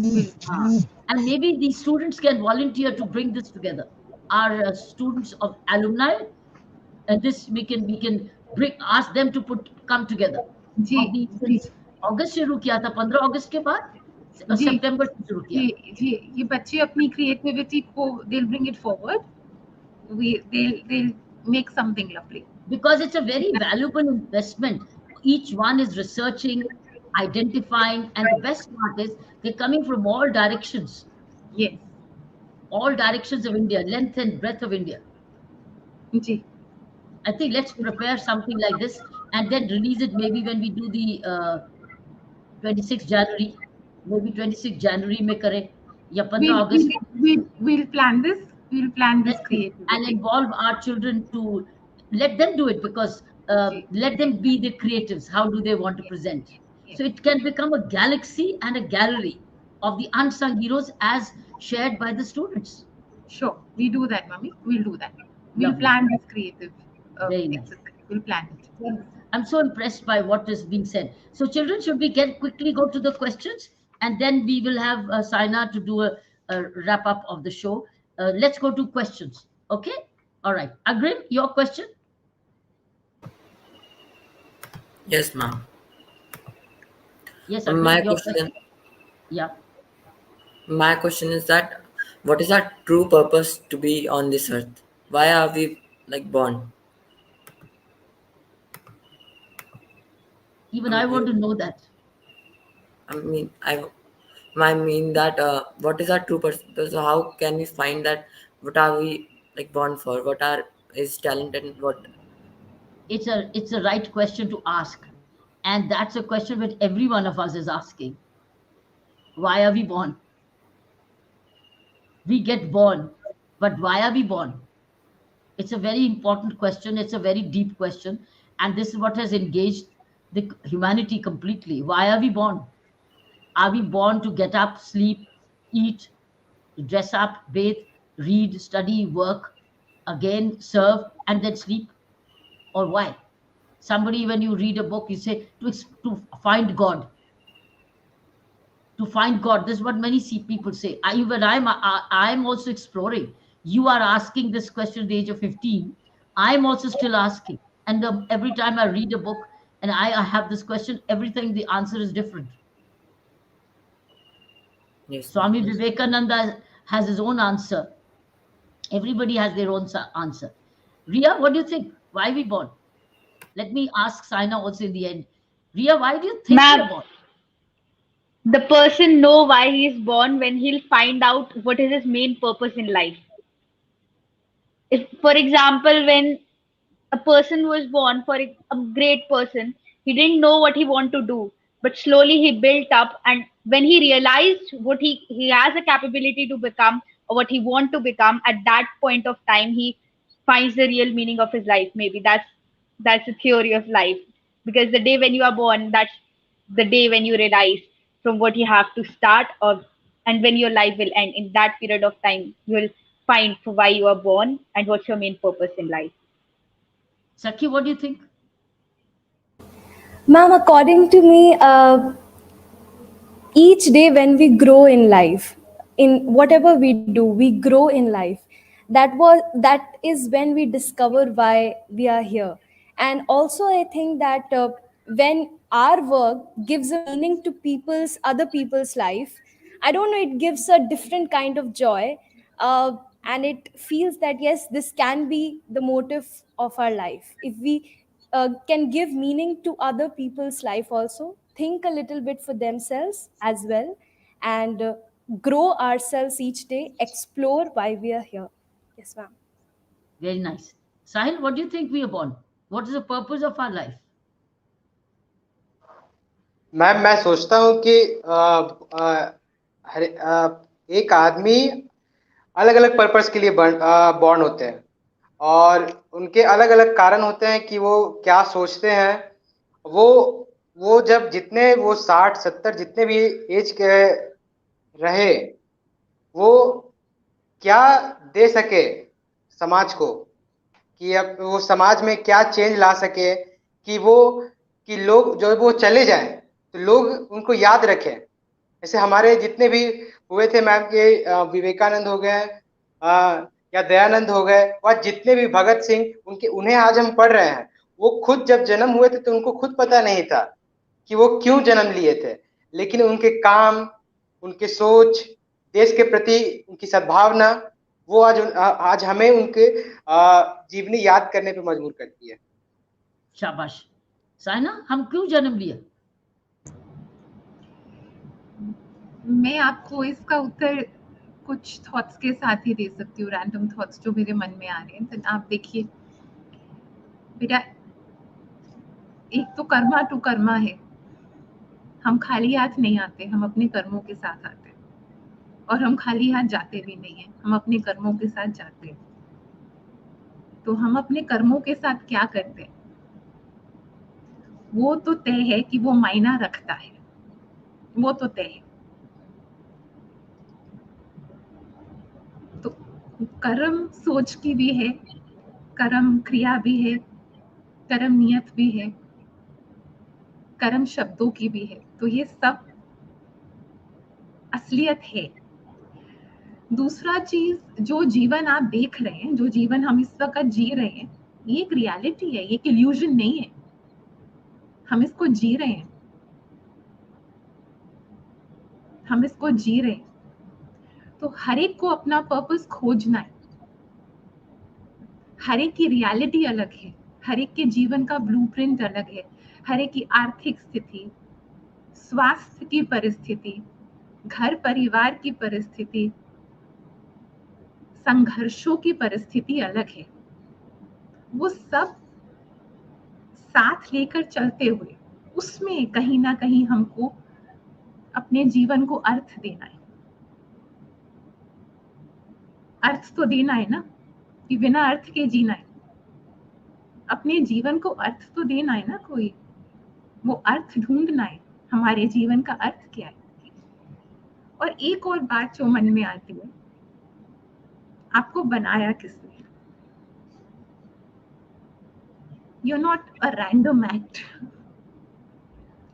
And maybe the students can volunteer to bring this together. Our students of alumni, and this we can bring, ask them to come together. जी जी अगस्त शुरू किया था, 15 अगस्त के बाद जी सितंबर से शुरू किया. जी, ये बच्चे अपनी क्रिएटिविटी को they'll bring it forward. They'll make something lovely. Because it's a very valuable investment. Each one is researching, identifying, and the best part is they're coming from all directions. Yes. All directions of India, length and breadth of India. Ji. I think let's prepare something like this and then release it maybe when we do the 26th January. Maybe 26th January में करें या 15 अगस्त. We'll plan this. We'll plan this creativity. And involve our children to let them do it, because let them be the creatives. How do they want to present? Yes. So it can become a galaxy and a gallery of the unsung heroes as shared by the students. Sure, we do that, Mummy. We'll do that. We'll Lovely. plan this creative Very nice. exercise. We'll plan it. I'm so impressed by what is being said. So children, should we quickly go to the questions, and then we will have Saina to do a wrap up of the show. Let's go to questions. Okay. All right. Agrim, your question? Yes, ma'am. Yes, Agrim, My your question, Yeah. my question is that what is our true purpose to be on this earth? why are we like born? Even I want to know that. I mean, I mean that what is our true person? So how can we find that? What are we like born for? What are is talent and what? It's a right question to ask, and that's a question which every one of us is asking. Why are we born? We get born, but why are we born? It's a very important question. It's a very deep question, and this is what has engaged the humanity completely. Why are we born? Are we born to get up, sleep, eat, dress up, bathe, read, study, work, again serve, and then sleep? Or why? Somebody, when you read a book, you say to find God. To find God. This is what many people say. Even I'm also exploring. You are asking this question at the age of 15. I'm also still asking. And every time I read a book and I have this question, everything, the answer is different. Yes, ma'am. Swami Vivekananda has his own answer. Everybody has their own answer. Ria, what do you think? Why we born? Let me ask Saina also in the end. Ria, why do you think we Ma'am, are born? the person know why he is born when he'll find out what is his main purpose in life. If, for example, when a person was born for a great person, he didn't know what he want to do, but slowly he built up, and when he realized what he has a capability to become or what he want to become, at that point of time he finds the real meaning of his life. Maybe that's the theory of life, because the day when you are born, that's the day when you realize from what you have to start, or and when your life will end. In that period of time you will find for why you are born and what's your main purpose in life. Sakhi, what do you think? Ma'am, according to me, each day when we grow in life, in whatever we do, we grow in life. That is when we discover why we are here. And also I think that when our work gives a meaning to people's other people's life, I don't know, it gives a different kind of joy. And it feels that yes, this can be the motive of our life. If we can give meaning to other people's life also, think a little bit for themselves as well, and grow ourselves each day, explore why we are here. Yes, ma'am. Very nice. Sahil, what do you think we are born? What is the purpose of our life? Ma'am मैं सोचता हूँ कि एक आदमी अलग अलग purpose के लिए बॉर्न होते हैं, और उनके अलग अलग कारण होते हैं कि वो क्या सोचते हैं। वो वो जब जितने वो 60 70 जितने भी एज के रहे, वो क्या दे सके समाज को, कि अब वो समाज में क्या चेंज ला सके, कि वो कि लोग जब वो चले जाएं तो लोग उनको याद रखें। जैसे हमारे जितने भी हुए थे मैम के विवेकानंद हो गए, या दयानंद हो गए, और जितने भी भगत सिंह, उनके उन्हें आज हम पढ़ रहे हैं। वो खुद जब जन्म हुए थे तो उनको खुद पता नहीं था कि वो क्यों जन्म लिए थे, लेकिन उनके काम, उनके सोच, देश के प्रति उनकी सद्भावना, वो आज हमें उनके जीवनी याद करने पे मजबूर करती है। शाबाश। साइना, हम क्यों जन्म लिए? मैं आपको इसका उत्तर कुछ थॉट्स के साथ ही दे सकती हूँ, रैंडम थॉट्स जो मेरे मन में आ रहे हैं। तो आप देखिए बेटा, एक तो कर्मा टू कर्मा है। हम खाली हाथ नहीं आते, हम अपने कर्मों के साथ आते हैं, और हम खाली हाथ जाते भी नहीं है, हम अपने कर्मों के साथ जाते हैं। तो हम अपने कर्मों के साथ क्या करते हैं वो तो तय है कि वो मायना रखता है, वो तो तय है। तो कर्म सोच की भी है, कर्म क्रिया भी है, कर्म नियत भी है, कर्म शब्दों की भी है। तो ये सब असलियत है। दूसरा चीज, जो जीवन आप देख रहे हैं, जो जीवन हम इस वक्त जी रहे हैं, ये एक रियलिटी है, ये एक इल्यूजन नहीं है। हम इसको जी रहे हैं, हम इसको जी रहे हैं। तो हर एक को अपना पर्पस खोजना है। हर एक की रियलिटी अलग है, हर एक के जीवन का ब्लूप्रिंट अलग है, हर एक की आर्थिक स्थिति, स्वास्थ्य की परिस्थिति, घर परिवार की परिस्थिति, संघर्षों की परिस्थिति अलग है। वो सब साथ लेकर चलते हुए उसमें कहीं ना कहीं हमको अपने जीवन को अर्थ देना है। अर्थ तो देना है ना, कि बिना अर्थ के जीना है। अपने जीवन को अर्थ तो देना है ना, कोई वो अर्थ ढूंढना है, हमारे जीवन का अर्थ क्या है। और एक और बात जो मन में आती है, आपको बनाया किसने? You are not a random act,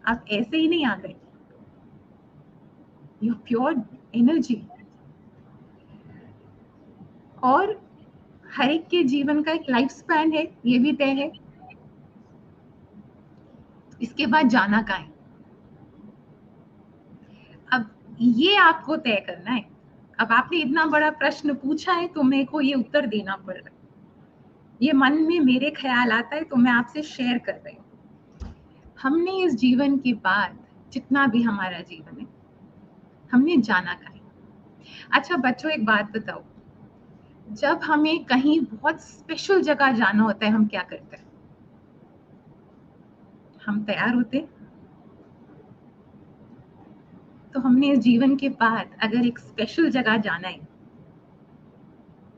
आप ऐसे ही नहीं आ गए, यू प्योर एनर्जी। और हर एक के जीवन का एक लाइफ स्पैन है, ये भी तय है। इसके बाद जाना कहाँ है, अब ये आपको तय करना है। अब आपने इतना बड़ा प्रश्न पूछा है तो मेरे को ये उत्तर देना पड़ रहा है, ये मन में मेरे ख्याल आता है तो मैं आपसे शेयर कर रही हूँ। हमने इस जीवन के बाद, जितना भी हमारा जीवन है, हमने जाना कहाँ है। अच्छा बच्चों, एक बात बताओ, जब हमें कहीं बहुत स्पेशल जगह जाना होता है, हम क्या करते हैं? हम तैयार होते हैं। तो हमने इस जीवन के बाद अगर एक स्पेशल जगह जाना है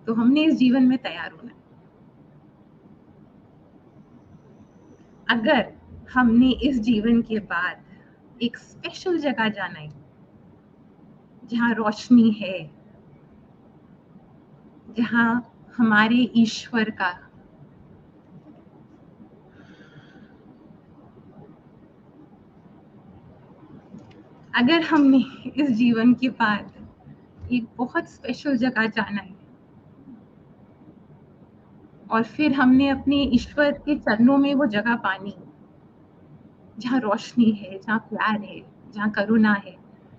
तो हमने इस जीवन में तैयार होना है। अगर हमने इस जीवन के बाद एक स्पेशल जगह जाना है जहाँ रोशनी है, जहाँ हमारे ईश्वर का अगर हमने इस जीवन के बाद एक बहुत स्पेशल जगह जाना है और फिर हमने अपने ईश्वर के चरणों में वो जगह पानी, जहाँ रोशनी है, जहाँ प्यार है, जहाँ करुणा है,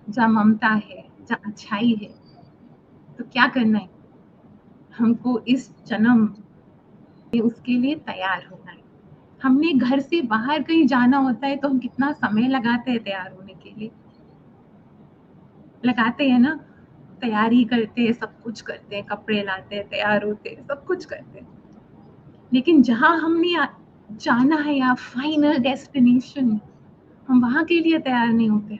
जहाँ ममता है, जहाँ अच्छाई है, तो क्या करना है? हमको इस जन्म में उसके लिए तैयार होना है। हमने घर से बाहर कहीं जाना होता है तो हम कितना समय लगाते हैं तैयार होने के लिए, लगाते हैं ना, तैयारी करते हैं, सब कुछ करते हैं, कपड़े लाते हैं, तैयार होते हैं, सब कुछ करते हैं। लेकिन जहाँ हमने जाना है, या फाइनल डेस्टिनेशन, हम वहां के लिए तैयार नहीं होते।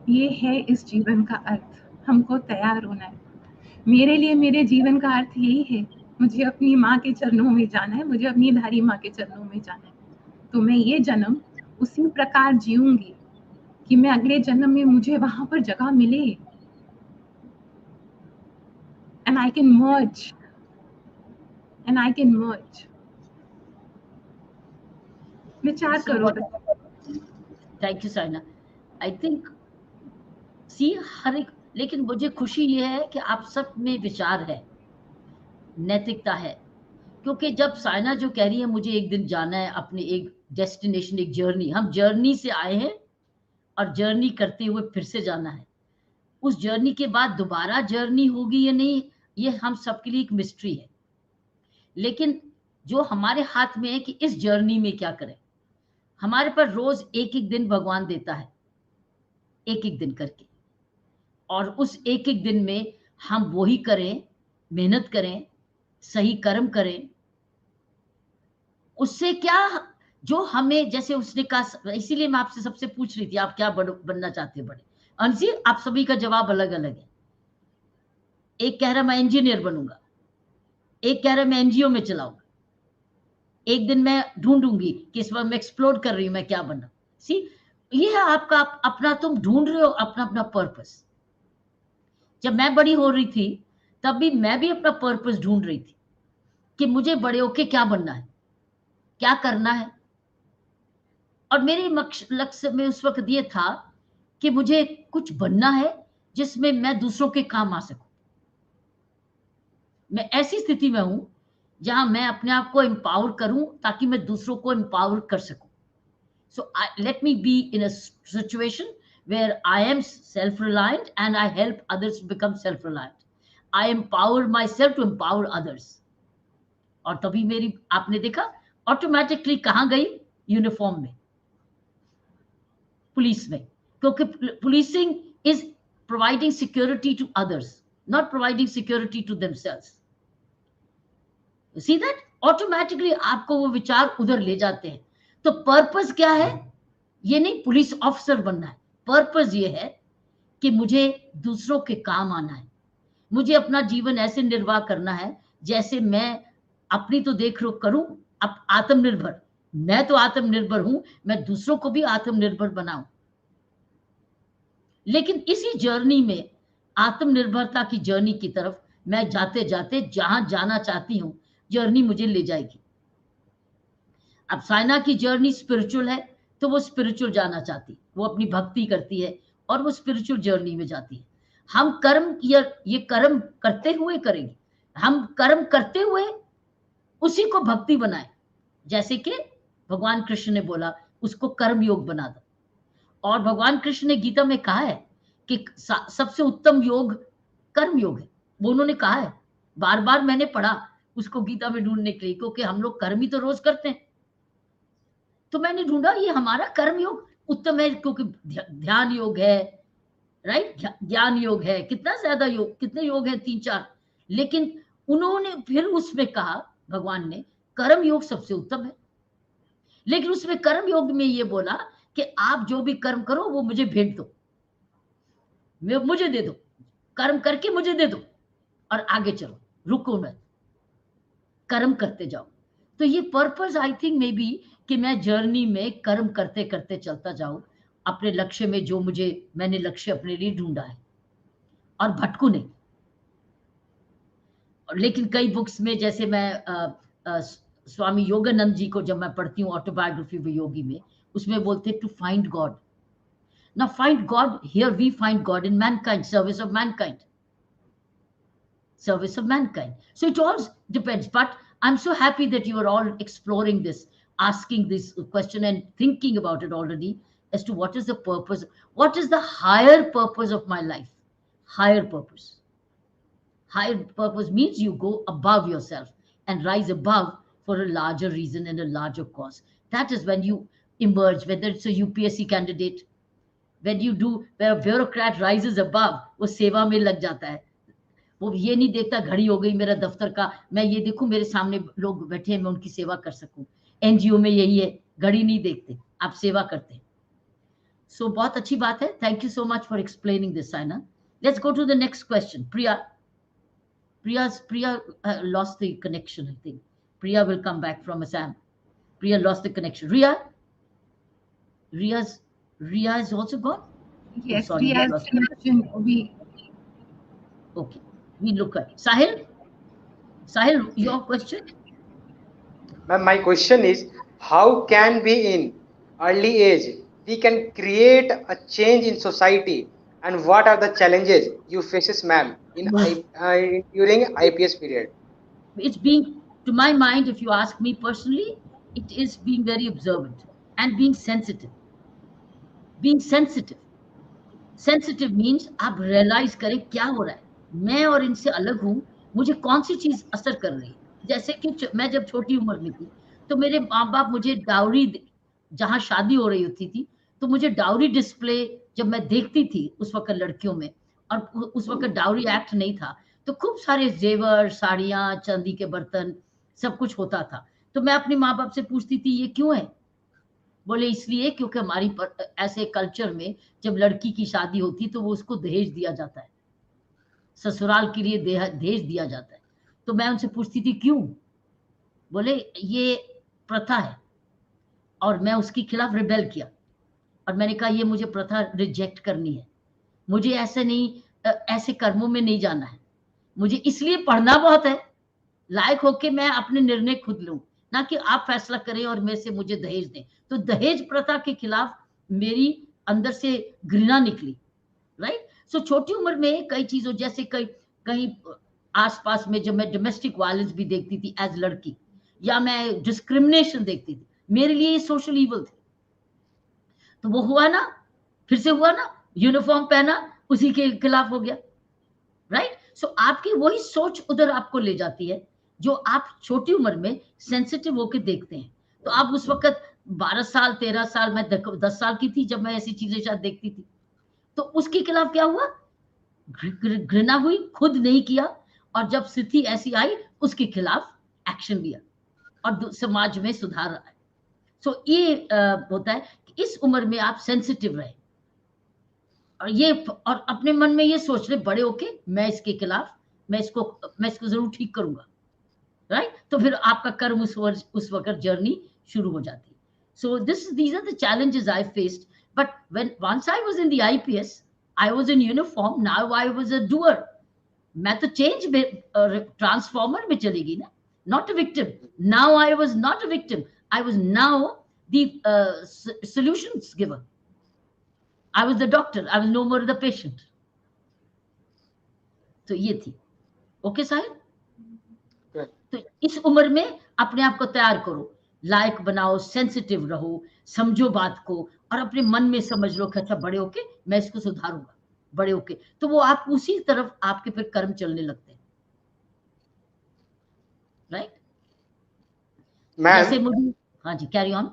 ये है इस जीवन का अर्थ, हमको तैयार होना है। मेरे लिए मेरे जीवन का अर्थ यही है, मुझे अपनी माँ के चरणों में जाना है, मुझे अपनी धारी माँ के चरणों में जाना है। तो मैं ये जन्म उसी प्रकार जीऊंगी कि मैं अगले जन्म में मुझे वहां पर जगह मिले, and I can merge, and I can merge. विचार So करो। thank you Saina. I think सी हर एक, लेकिन मुझे खुशी ये है कि आप सब में विचार है, नैतिकता है। क्योंकि जब साइना जो कह रही है मुझे एक दिन जाना है अपने एक डेस्टिनेशन, एक जर्नी, हम जर्नी से आए हैं और जर्नी करते हुए फिर से जाना है। उस जर्नी के बाद दोबारा जर्नी होगी या नहीं, ये हम सबके लिए एक मिस्ट्री है। लेकिन जो हमारे हाथ में है कि इस जर्नी में क्या करें। हमारे पर रोज एक एक दिन भगवान देता है, एक एक दिन करके, और उस एक एक दिन में हम वही करें, मेहनत करें, सही कर्म करें। उससे क्या, जो हमें, जैसे उसने कहा, इसीलिए मैं आपसे सबसे पूछ रही थी आप क्या बनना चाहते हैं बड़े। अंशी, आप सभी का जवाब अलग अलग है। एक कह रहा मैं इंजीनियर बनूंगा, एक कह रहा मैं एनजीओ में चलाऊंगा, एक दिन मैं ढूंढूंगी कि इस बार मैं एक्सप्लोर कर रही हूं मैं क्या बनना। सी, ये है आपका अपना, तुम ढूंढ रहे हो अपना अपना पर्पस। जब मैं बड़ी हो रही थी तब भी मैं भी अपना पर्पस ढूंढ रही थी कि मुझे बड़े होके क्या बनना है, क्या करना है। और मेरे लक्ष्य में उस वक्त ये था कि मुझे कुछ बनना है जिसमें मैं दूसरों के काम आ सकूं। मैं ऐसी स्थिति में हूं जहां मैं अपने आप को एम्पावर करूं ताकि मैं दूसरों को एम्पावर कर सकूं। So let me be in a situation where I am self-reliant and I help others become self-reliant. I empower myself to empower others. और तभी मेरी, आपने देखा ऑटोमेटिकली कहाँ गई, यूनिफॉर्म में, पुलिस में, क्योंकि policing is providing security to others, not providing security to themselves. See that, automatically आपको वो विचार उधर ले जाते हैं। तो पर्पस क्या है? ये नहीं पुलिस ऑफिसर बनना है, पर्पस ये है कि मुझे दूसरों के काम आना है, मुझे अपना जीवन ऐसे निर्वाह करना है जैसे मैं अपनी तो देख रेख करूं, अब आत्मनिर्भर, मैं तो आत्मनिर्भर हूं, मैं दूसरों को भी आत्मनिर्भर बनाऊं। लेकिन इसी जर्नी में, आत्मनिर्भरता की जर्नी की तरफ मैं जाते जाते जहां जाना चाहती हूं, जर्नी मुझे ले जाएगी। अब साइना की जर्नी स्पिरिचुअल है, तो वो स्पिरिचुअल जाना चाहती, वो अपनी भक्ति करती है और वो स्पिरिचुअल जर्नी में जाती है। हम कर्म, ये कर्म करते हुए करेंगे, हम कर्म करते हुए उसी को भक्ति बनाए, जैसे कि भगवान कृष्ण ने बोला उसको कर्म योग बना दो। और भगवान कृष्ण ने गीता में कहा है कि सबसे उत्तम योग कर्म योग है, वो उन्होंने कहा है। बार बार मैंने पढ़ा उसको गीता में ढूंढने के लिए, क्योंकि हम लोग कर्म ही तो रोज करते हैं। तो मैंने ढूंढा ये हमारा कर्म योग उत्तम है, क्योंकि ध्यान योग है, राइट, ज्ञान योग है, कितना ज्यादा योग, कितने योग हैं, 3-4। लेकिन उन्होंने फिर उसमें कहा, भगवान ने, कर्म योग सबसे उत्तम है। लेकिन उसमें कर्म योग में ये बोला कि आप जो भी कर्म करो वो मुझे भेंट दो, मुझे दे दो, कर्म करके मुझे दे दो और आगे चलो, रुको मत, कर्म करते जाओ। तो ये purpose I think may be कि मैं जर्नी में कर्म करते करते चलता जाऊं अपने लक्ष्य में, जो मैंने लक्ष्य अपने लिए ढूंढा है, और भटकू नहीं। लेकिन कई बुक्स में, जैसे मैं स्वामी योगानंद जी को जब मैं पढ़ती हूँ, ऑटोबायोग्राफी ऑफ योगी में, उसमें बोलते to find God. Now find God, here we find God in mankind, service of mankind, service of mankind. So it all depends. But I'm so happy that you are all exploring this, asking this question and thinking about it already as to what is the purpose, what is the higher purpose of my life. Higher purpose. Higher purpose means you go above yourself and rise above for a larger reason and a larger cause. That is when you emerge, whether it's a UPSC candidate, when you do, where a bureaucrat rises above, वो सेवा में लग जाता है। वो ये नहीं देखता घड़ी हो गई मेरा दफ्तर का, मैं ये देखूं मेरे सामने लोग बैठे हैं, मैं उनकी सेवा कर सकूं। एनजीओ में यही है, घड़ी नहीं देखते, आप सेवा करते हैं। सो बहुत अच्छी बात है, thank you so much for explaining this Saina. Let's go to the next question. Priya lost the connection, I think. Priya will come back from Assam. Priya lost the connection. Riya is also gone? Yes, oh, sorry, Priya's connection. Okay, we look at Sahil. Sahil, your question? Ma'am, my question is, how can we in early age we can create a change in society, and what are the challenges you faces, ma'am, during IPS period? It's being, to my mind, if you ask me personally, it is being very observant and being sensitive. Being sensitive. Sensitive means आप realize करें क्या हो रहा है, मैं और इनसे अलग हूँ, मुझे कौन सी चीज असर कर रही है। जैसे कि मैं जब छोटी उम्र में थी, तो मेरे माँ बाप मुझे डाउरी, जहाँ शादी हो रही होती थी, तो मुझे डाउरी डिस्प्ले जब मैं देखती थी उस वक्त लड़कियों में, और उस वक्त डाउरी एक्ट नहीं था, तो खूब सारे जेवर, साड़ियाँ, चांदी के बर्तन, सब कुछ होता था। तो मैं अपने माँ बाप से पूछती थी ये क्यों है? बोले इसलिए क्योंकि हमारी ऐसे कल्चर में जब लड़की की शादी होती तो वो उसको दहेज दिया जाता है, ससुराल के लिए दहेज दिया जाता है। तो मैं उनसे पूछती थी क्यों? बोले ये प्रथा है, और मैं उसके खिलाफ रिबेल किया, और मैंने कहा ये मुझे प्रथा रिजेक्ट करनी है, मुझे ऐसे नहीं, ऐसे कर्मों में नहीं जाना है, मुझे इसलिए पढ़ना बहुत है, लायक होके मैं अपने निर्णय खुद लूं, ना कि आप फैसला करें और मेरे से मुझे दहेज दें। तो दहेज प्रथा के खिलाफ मेरी अंदर से घृणा निकली, राइट। सो छोटी उम्र में कई चीजों, जैसे कहीं आसपास में जब मैं डोमेस्टिक वायलेंस भी देखती थी एज लड़की, या मैं डिस्क्रिमिनेशन देखती थी, मेरे लिए ये सोशल ईवल थे। तो वो हुआ ना, फिर से हुआ ना, यूनिफॉर्म पहना उसी के खिलाफ हो गया, राइट। सो आपकी वही सोच उधर आपको ले जाती है जो आप छोटी उम्र में सेंसिटिव होकर देखते हैं। तो आप उस वक्त 12 साल 13 साल, मैं 10 साल की थी जब मैं ऐसी चीजें शायद देखती थी, तो उसके खिलाफ क्या हुआ, घृणा हुई, खुद नहीं किया, और जब स्थिति ऐसी आई उसके खिलाफ एक्शन लिया और समाज में सुधार आया। सो ये होता है कि इस उम्र में आप सेंसिटिव रहे और ये, और अपने मन में ये सोच ले बड़े होके मैं इसके खिलाफ, मैं इसको जरूर ठीक करूंगा, राइट। तो फिर आपका कर्म उस वक्त जर्नी शुरू हो जाती है। So these are the challenges I faced, but when once I was in the IPS, I was in uniform, now I was a doer. मैं तो चेंज ट्रांसफॉर्मर में चली गई ना, not a victim. Now I was not a victim, I was now the solutions giver. I was the doctor, I was no more the patient. तो ये थी। Okay Sahib, तो इस उम्र में अपने आप को तैयार करो, लायक बनाओ, सेंसिटिव रहो, समझो बात को, और अपने मन में समझ लो कि अच्छा बड़े होके मैं इसको सुधारूंगा, बड़े होके। तो वो आप उसी तरफ आपके फिर कर्म चलने लगते हैं, राइट। मैम, जैसे मुझे, हाँ जी, कैरी ऑन।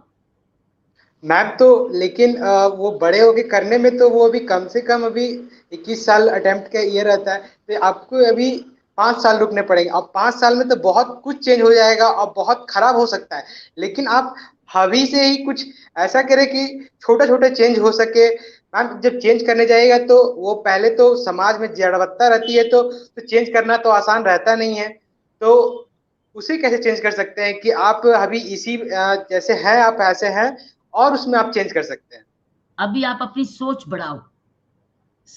मैम तो लेकिन वो बड़े होके करने में तो वो अभी कम से कम अभी 21 साल अटेम्प्ट का ईयर रहता है, तो आपको अभी 5 साल रुकने पड़ेंगे। अब 5 साल में तो बहुत कुछ चेंज हो जाएगा और बहुत खराब हो सकता है, लेकिन आप अभी से ही कुछ ऐसा करें कि छोटे छोटे चेंज हो सके। मैम जब चेंज करने जाएगा तो वो पहले तो समाज में जड़वत्ता रहती है, तो चेंज करना तो आसान रहता नहीं है। तो उसे कैसे चेंज कर सकते हैं कि आप अभी इसी जैसे हैं आप ऐसे हैं, और उसमें आप चेंज कर सकते हैं। अभी आप अपनी सोच बढ़ाओ,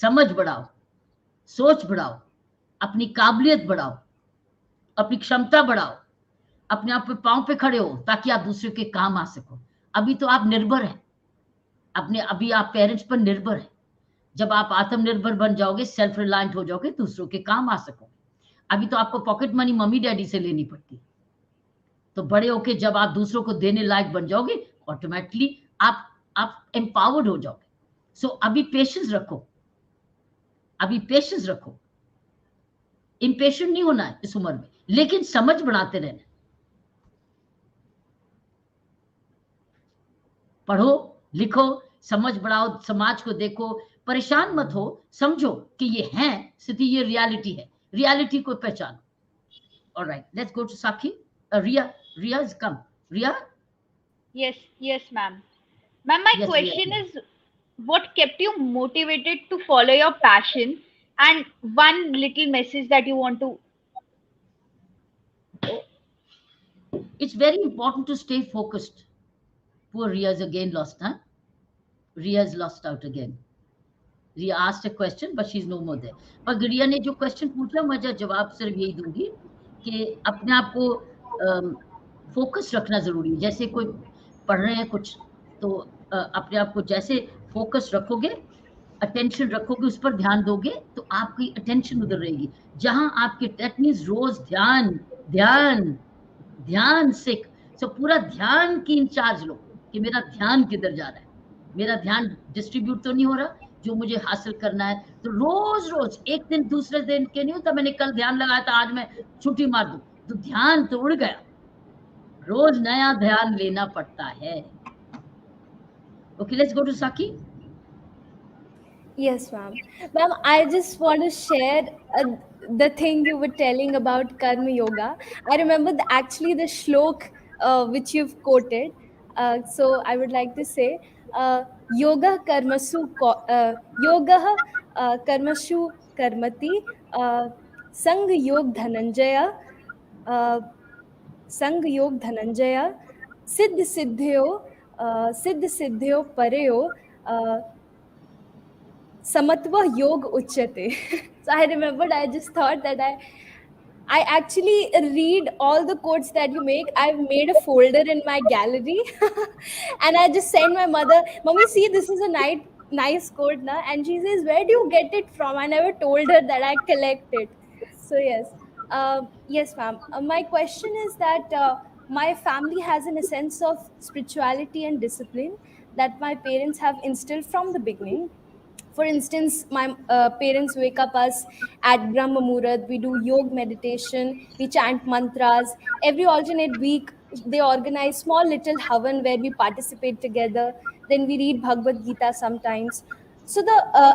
समझ बढ़ाओ, सोच बढ़ाओ, अपनी काबिलियत बढ़ाओ, अपनी क्षमता बढ़ाओ, अपने आप पे पांव पे खड़े हो ताकि आप दूसरे के काम आ सको। अभी तो आप निर्भर हैं अपने, अभी आप पेरेंट्स पर निर्भर हैं। जब आप आत्मनिर्भर बन जाओगे, सेल्फ रिलायंट हो जाओगे, दूसरों के काम आ सकोगे। अभी तो आपको पॉकेट मनी मम्मी डैडी से लेनी पड़ती। तो बड़े होके जब आप दूसरों को देने लायक बन जाओगे, ऑटोमेटिकली आप एम्पावर्ड हो जाओगे। सो अभी पेशेंस रखो, अभी पेशेंस रखो, इम्पेशेंट नहीं होना है इस उम्र में, लेकिन समझ बढ़ाते रहना। पढ़ो, लिखो, समझ बढ़ाओ, समाज को देखो, परेशान मत हो, समझो कि ये है स्थिति, ये रियलिटी है, रियलिटी को पहचानो। Alright, let's go to Sakshi. Riya is come. Riya. Yes, ma'am. Ma'am, my yes Riya. question is, what kept you motivated to follow your passion, and one little message that you want to. It's very important to stay focused. Poor Ria is again lost, huh? Ria is lost out again. Riya asked a question but she's no more there. पर रिया ने जो question पूछा, मैं जवाब सिर्फ यही दूंगी कि अपने आप को फोकस रखना जरूरी है। जैसे कोई पढ़ रहे हैं कुछ, तो अपने आप को जैसे फोकस रखोगे, अटेंशन रखोगे, उस पर ध्यान दोगे, तो आपकी अटेंशन उधर रहेगी। जहां आपके, दैट मीन्स रोज ध्यान, ध्यान, ध्यान से सब पूरा ध्यान की इंचार्ज लो कि मेरा ध्यान किधर जा रहा है, मेरा ध्यान डिस्ट्रीब्यूट तो नहीं हो रहा जो मुझे हासिल करना है। तो रोज रोज, एक दिन दूसरे दिन के नहीं होता मैंने कल ध्यान लगाया था आज मैं छुट्टी मार दूं, तो ध्यान तो उड़ गया। रोज नया ध्यान लेना पड़ता है। ओके, लेट्स गो टू साकी। Yes, ma'am. Ma'am, I just want to share the thing you were telling about Karma Yoga. I remember actually the shlok which you've quoted. So I would like to say, Yoga Karmasu Yoga Karmashu Karmati Sang Yog Dhananjaya Sang Yog Dhananjaya Siddh Siddhyo Pareo Samatva Yog Uchyate. So I remembered, I just thought that I actually read all the quotes that you make. I've made a folder in my gallery and I just send my mother, Mommy, see, this is a nice quote na. And she says, where do you get it from? I never told her that I collect it. So yes. Yes, ma'am. My question is that my family has an essence of spirituality and discipline that my parents have instilled from the beginning. For instance, my parents wake up us at Brahma Muhurat. We do yoga meditation. We chant mantras. Every alternate week, they organize small little havan where we participate together. Then we read Bhagavad Gita sometimes. So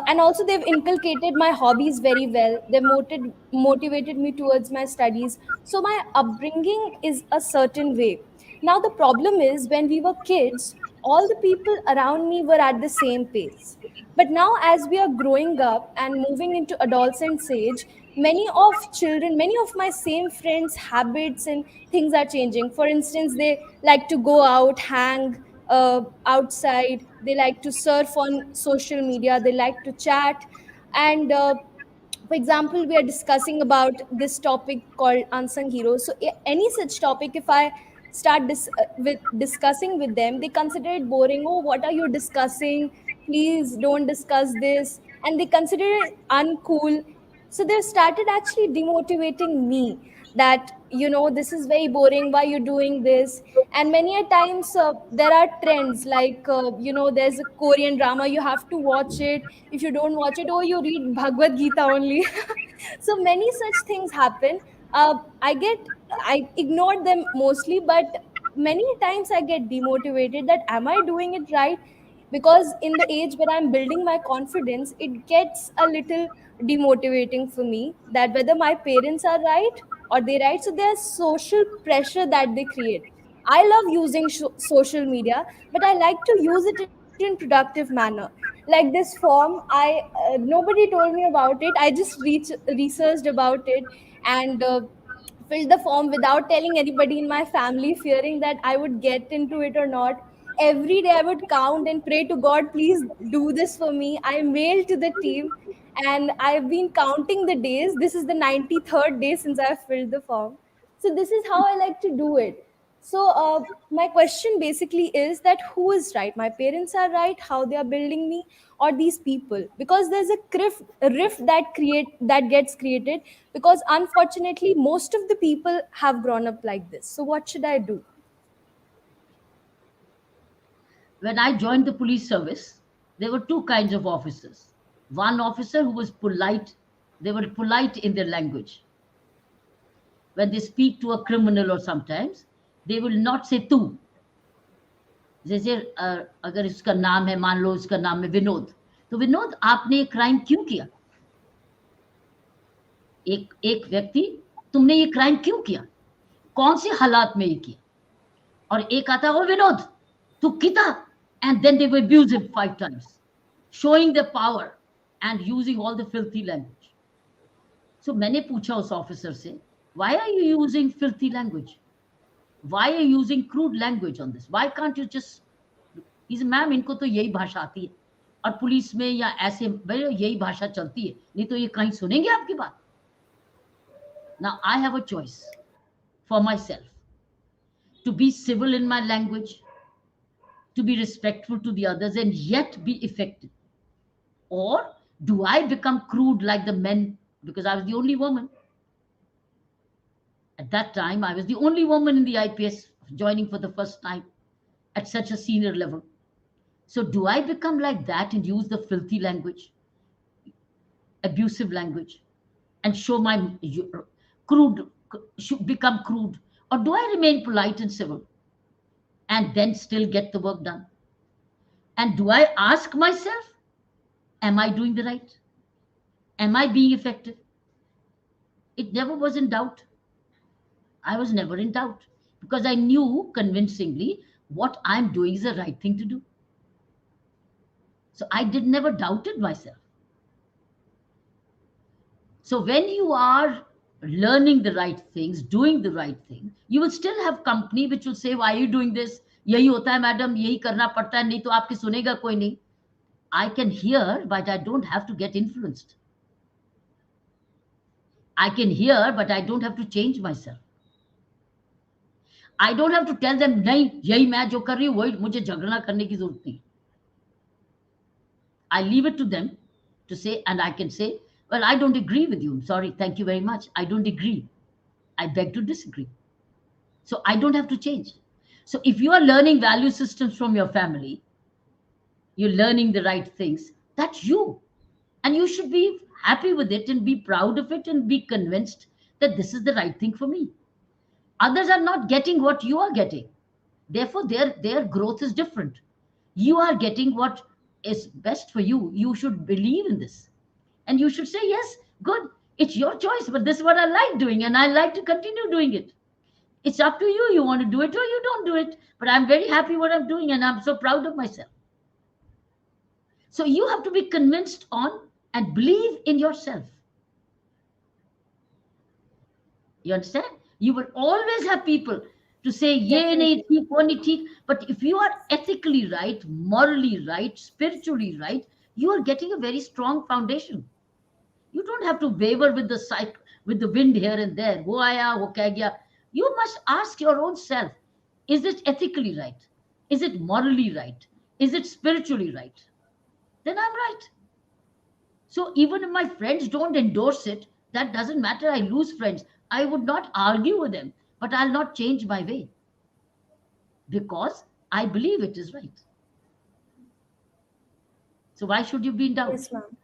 and also they've inculcated my hobbies very well. They motivated me towards my studies. So my upbringing is a certain way. Now the problem is when we were kids, all the people around me were at the same pace, but now, as we are growing up and moving into adolescent age, many of my same friends' habits and things are changing. For instance, they like to go out, hang outside, they like to surf on social media, they like to chat, and for example, we are discussing about this topic called unsung heroes. So any such topic, if I start with discussing with them, they consider it boring. Oh, what are you discussing? Please don't discuss this. And they consider it uncool. So they started actually demotivating me that, this is very boring. Why you doing this? And many a times there are trends like, there's a Korean drama, you have to watch it. If you don't watch it, oh, you read Bhagavad Gita only. So many such things happen. I ignore them mostly, but many times I get demotivated that am I doing it right? Because in the age where I'm building my confidence, it gets a little demotivating for me that whether my parents are right or they right. So there's social pressure that they create. I love using social media, but I like to use it in productive manner. Like this form, I nobody told me about it. I just researched about it and filled the form without telling anybody in my family, fearing that I would get into it or not. Every day I would count and pray to God, please do this for me. I mailed to the team and I've been counting the days. This is the 93rd day since I filled the form. So this is how I like to do it. So my question basically is that who is right? My parents are right, how they are building me, or these people? Because there's a rift that gets created because unfortunately most of the people have grown up like this. So what should I do? When I joined the police service, there were two kinds of officers. One officer who was polite, they were polite in their language. When they speak to a criminal or sometimes, they will not say tu. जैसे अगर इसका नाम है, मान लो इसका नाम है विनोद, तो विनोद आपने ये क्राइम क्यों किया? एक एक व्यक्ति, तुमने ये क्राइम क्यों किया? कौन से हालात में ये किया? और एक आता है, ओ विनोद तू किता, and then they will abuse him 5 times, showing their power and using all the filthy language. So मैंने पूछा उस ऑफिसर से, why are you using filthy language? Why are you using crude language on this? Why can't you just, he said, ma'am इनको तो यही भाषा आती है और पुलिस में या ऐसे यही भाषा चलती है, नहीं तो ये कहीं सुनेंगे आपकी बात? Now I have a choice for myself to be civil in my language, to be respectful to the others and yet be effective. Or do I become crude like the men, because I was the only woman? At that time, I was the only woman in the IPS joining for the first time at such a senior level. So do I become like that and use the filthy language, abusive language, and show my crude, become crude? Or do I remain polite and civil and then still get the work done? And do I ask myself, am I doing the right? Am I being effective? It never was in doubt. I was never in doubt because I knew convincingly what I'm doing is the right thing to do. So I did never doubted myself. So when you are learning the right things, doing the right thing, you will still have company which will say, why are you doing this? यही होता है madam, यही करना पड़ता है, नहीं तो आपकी सुनेगा कोई नहीं. I can hear, but I don't have to get influenced. I can hear, but I don't have to change myself. I don't have to tell them, नहीं यही मैं जो कर रही हूँ वही मुझे झगड़ा करने की जरूरत नहीं. I leave it to them to say, and I can say, well, I don't agree with you. I'm sorry. Thank you very much. I don't agree. I beg to disagree. So I don't have to change. So if you are learning value systems from your family, you're learning the right things, that's you. And you should be happy with it and be proud of it and be convinced that this is the right thing for me. Others are not getting what you are getting. Therefore, their growth is different. You are getting what is best for you. You should believe in this. And you should say, yes, good, it's your choice, but this is what I like doing, and I like to continue doing it. It's up to you. You want to do it or you don't do it. But I'm very happy what I'm doing, and I'm so proud of myself. So you have to be convinced on and believe in yourself. You understand? You will always have people to say, ye nahi theek, wo nahi theek. But if you are ethically right, morally right, spiritually right, you are getting a very strong foundation. You don't have to waver with the with the wind here and there. Wo aaya, wo keh gaya. You must ask your own self, is it ethically right? Is it morally right? Is it spiritually right? Then I'm right. So even if my friends don't endorse it, that doesn't matter. I lose friends. I would not argue with them, but I'll not change my way because I believe it is right. So why should you be in doubt? Yes, ma'am.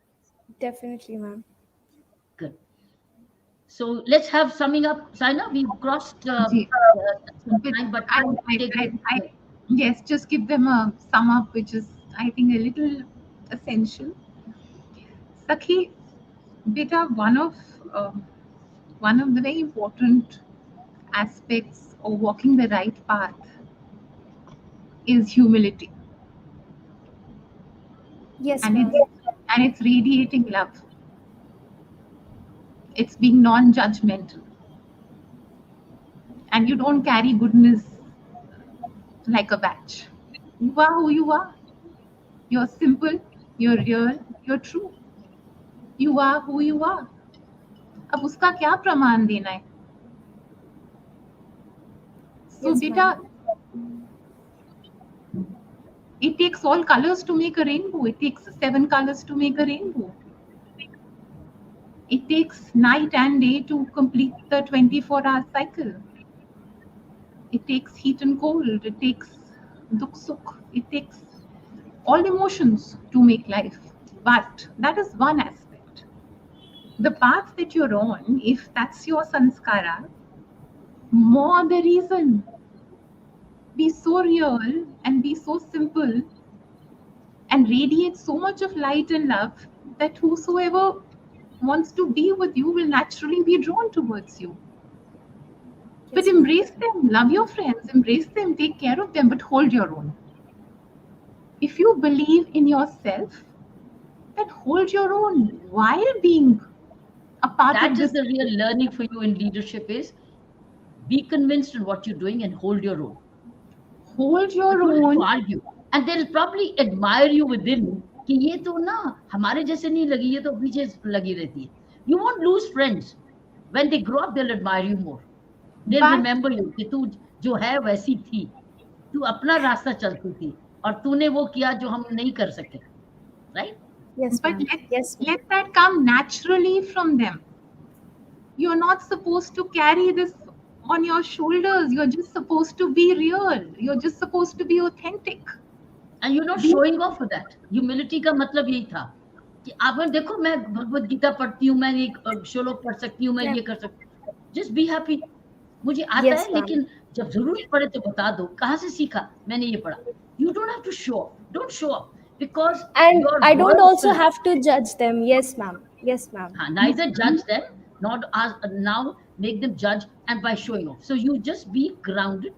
Definitely, ma'am. Good. So let's have summing up. Saina, we've crossed Ji. some But time, but yes, just give them a sum up, which is, I think, a little essential. Sakhi, beta, one of the very important aspects of walking the right path is humility, Yes, and ma'am. it's radiating love. It's being non-judgmental, and you don't carry goodness like a badge. You are who you are. You're simple. You're real. You're true. You are who you are. अब उसका क्या प्रमाण देना है? So Yes, beta, ma'am. it takes all colors to make a rainbow. It takes 7 colors to make a rainbow. It takes night and day to complete the 24-hour cycle. It takes heat and cold. It takes dukh sukh. It takes all emotions to make life. But that is one aspect. The path that you're on, if that's your sanskara, more the reason. Be so real and be so simple and radiate so much of light and love that whosoever wants to be with you will naturally be drawn towards you. But embrace them, love your friends, embrace them, take care of them, but hold your own. If you believe in yourself, then hold your own while being a part that of is this. the real learning for you in leadership is be convinced in what you're doing and hold your own. Hold your You don't have own. to argue. And they'll probably admire you within कि ये तो ना हमारे जैसे नहीं लगी, ये तो पीछे लगी रहती है. You won't lose friends. When they grow up, they'll admire you more. They'll But remember you कि तू जो है वैसी थी, तू अपना रास्ता चलती थी और तूने वो किया जो हम नहीं कर सके. Right? Yes, but ma'am. Yes, ma'am. let that come naturally from them. You're not supposed to carry this on your shoulders. You're just supposed to be real. You're just supposed to be authentic. And you're not showing off for that. Humility का मतलब यही था कि आप देखो मैं भगवत गीता पढ़ती हूँ, मैं एक श्लोक पढ़ सकती हूँ, मैं ये कर सकती हूँ. Just be happy. मुझे आता Yes, है, ma'am. लेकिन जब जरूरत पड़े तो बता दो कहाँ से सीखा, मैंने ये पढ़ा. You don't have to show off. Don't show off because And your I don't words also will- have to judge them. Yes, ma'am. Yes, ma'am. neither judge them, not now make them judge and by showing off. So you just be grounded.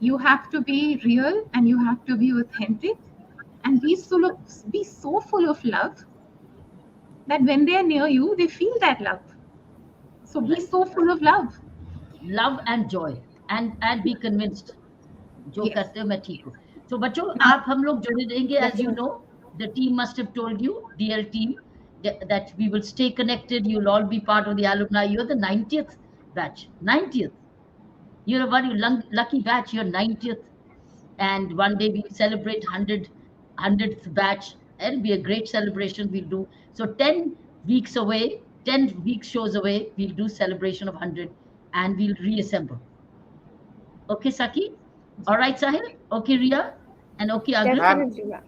You have to be real and you have to be authentic and be so full of love that when they are near you, they feel that love. So be so full of love. Love and joy and be convinced जो Yes. करते हो मैं ठीक हूँ. So बच्चों आप हम लोग जुड़े रहेंगे. As you know, the team must have told you, DL team, that we will stay connected. You'll all be part of the alumni. You're the 90th batch. 90th. You're a very lucky batch. You're 90th. And one day we'll celebrate 100th batch. It'll be a great celebration we'll do. So 10 weeks away, 10 weeks shows away, we'll do celebration of 100 and we'll reassemble. Okay, Saki? All right, Sahil? Okay, Ria? And okay, Agri? Definitely, ma'am.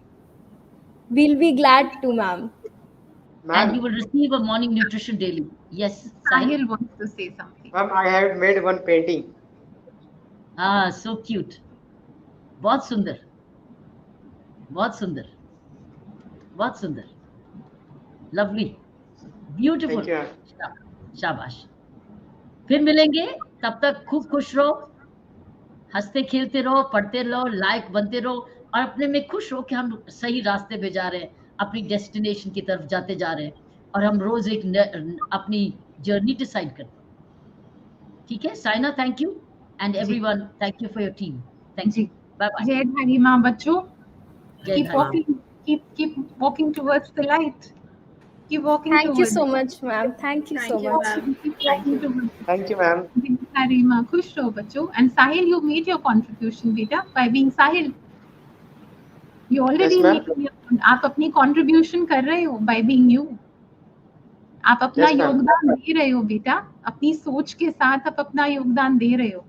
We'll be glad to, ma'am. and you Ma'am, will receive a morning nutrition daily. Yes, Sahil? Sahil wants to say something. ma'am, I have made one painting. Ah, so cute. बहुत सुंदर, बहुत सुंदर, बहुत सुंदर. Lovely, Thank beautiful. you, ma'am. शाबाश. फिर मिलेंगे, तब तक खूब खुश रहो, हंसते खेलते रहो, पढ़ते रहो, लायक बनते रहो, और अपने में खुश रहो कि हम सही रास्ते पे जा रहे हैं, अपनी डेस्टिनेशन की तरफ जाते जा रहे हैं, और हम रोज अपनी जर्नी डिसाइड करते हैं. ठीक है, Saina, thank you, and everyone, thank you for your team. Thank you. जी. Bye bye. जय धारी माँ बच्चों. जय Keep धारी. walking. Keep walking towards the light. Keep walking Thank you towards so it. much, ma'am. Thank you so much. Keep walking towards it. Thank you, ma'am. जय धारी माँ. खुश रहो बच्चों. And Sahil, you made your contribution, beta, by being Sahil. You already Yes, ma'am. made. आप अपनी contribution कर रहे हो by being you. आप अपना Yes, ma'am. योगदान दे रहे हो बेटा, अपनी सोच के साथ आप अपना योगदान दे रहे हो,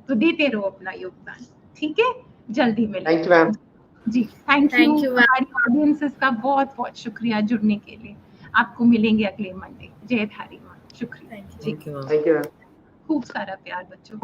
तो देते रहो अपना योगदान. ठीक है, जल्दी मिलेंगे. Thank you, ma'am. जी, thank Thank you. you, ma'am. हमारी ऑडियंसेस का बहुत बहुत शुक्रिया जुड़ने के लिए. आपको मिलेंगे अगले मंडे. जय धारी माँ. शुक्रिया. जी, Thank you, ma'am. Thank you, ma'am. खूब सारा प्यार बच्चों.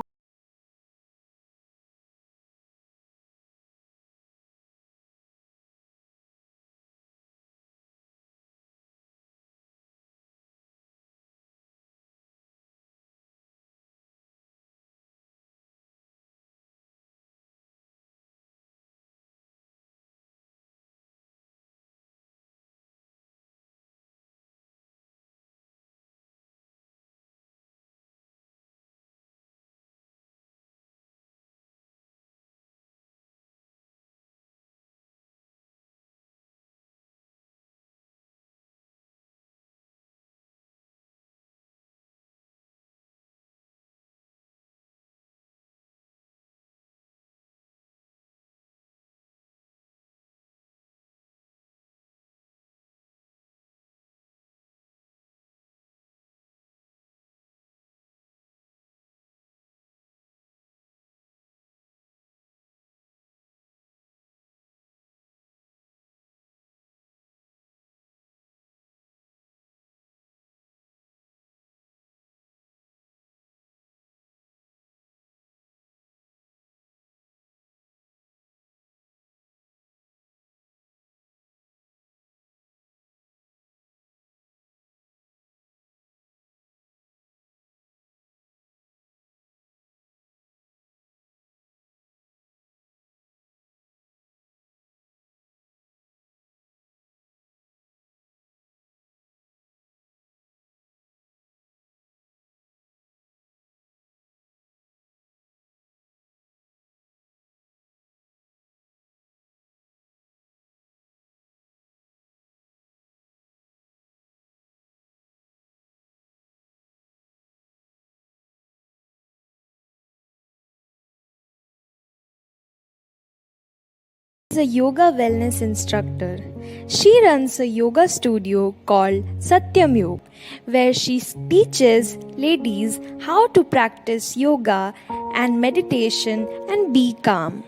Is a yoga wellness instructor. She runs a yoga studio called Satyam Yoga, where she teaches ladies how to practice yoga and meditation and be calm.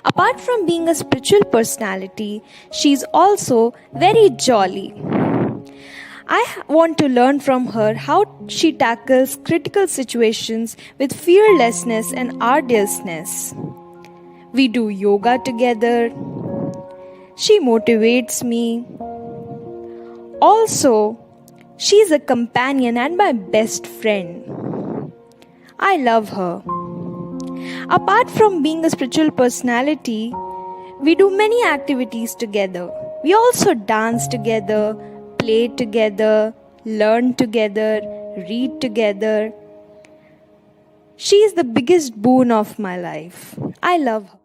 Apart from being a spiritual personality, she's also very jolly. I want to learn from her how she tackles critical situations with fearlessness and arduousness. We do yoga together. She motivates me. Also, she's a companion and my best friend. I love her. Apart from being a spiritual personality, we do many activities together. We also dance together, play together, learn together, read together. She is the biggest boon of my life. I love her.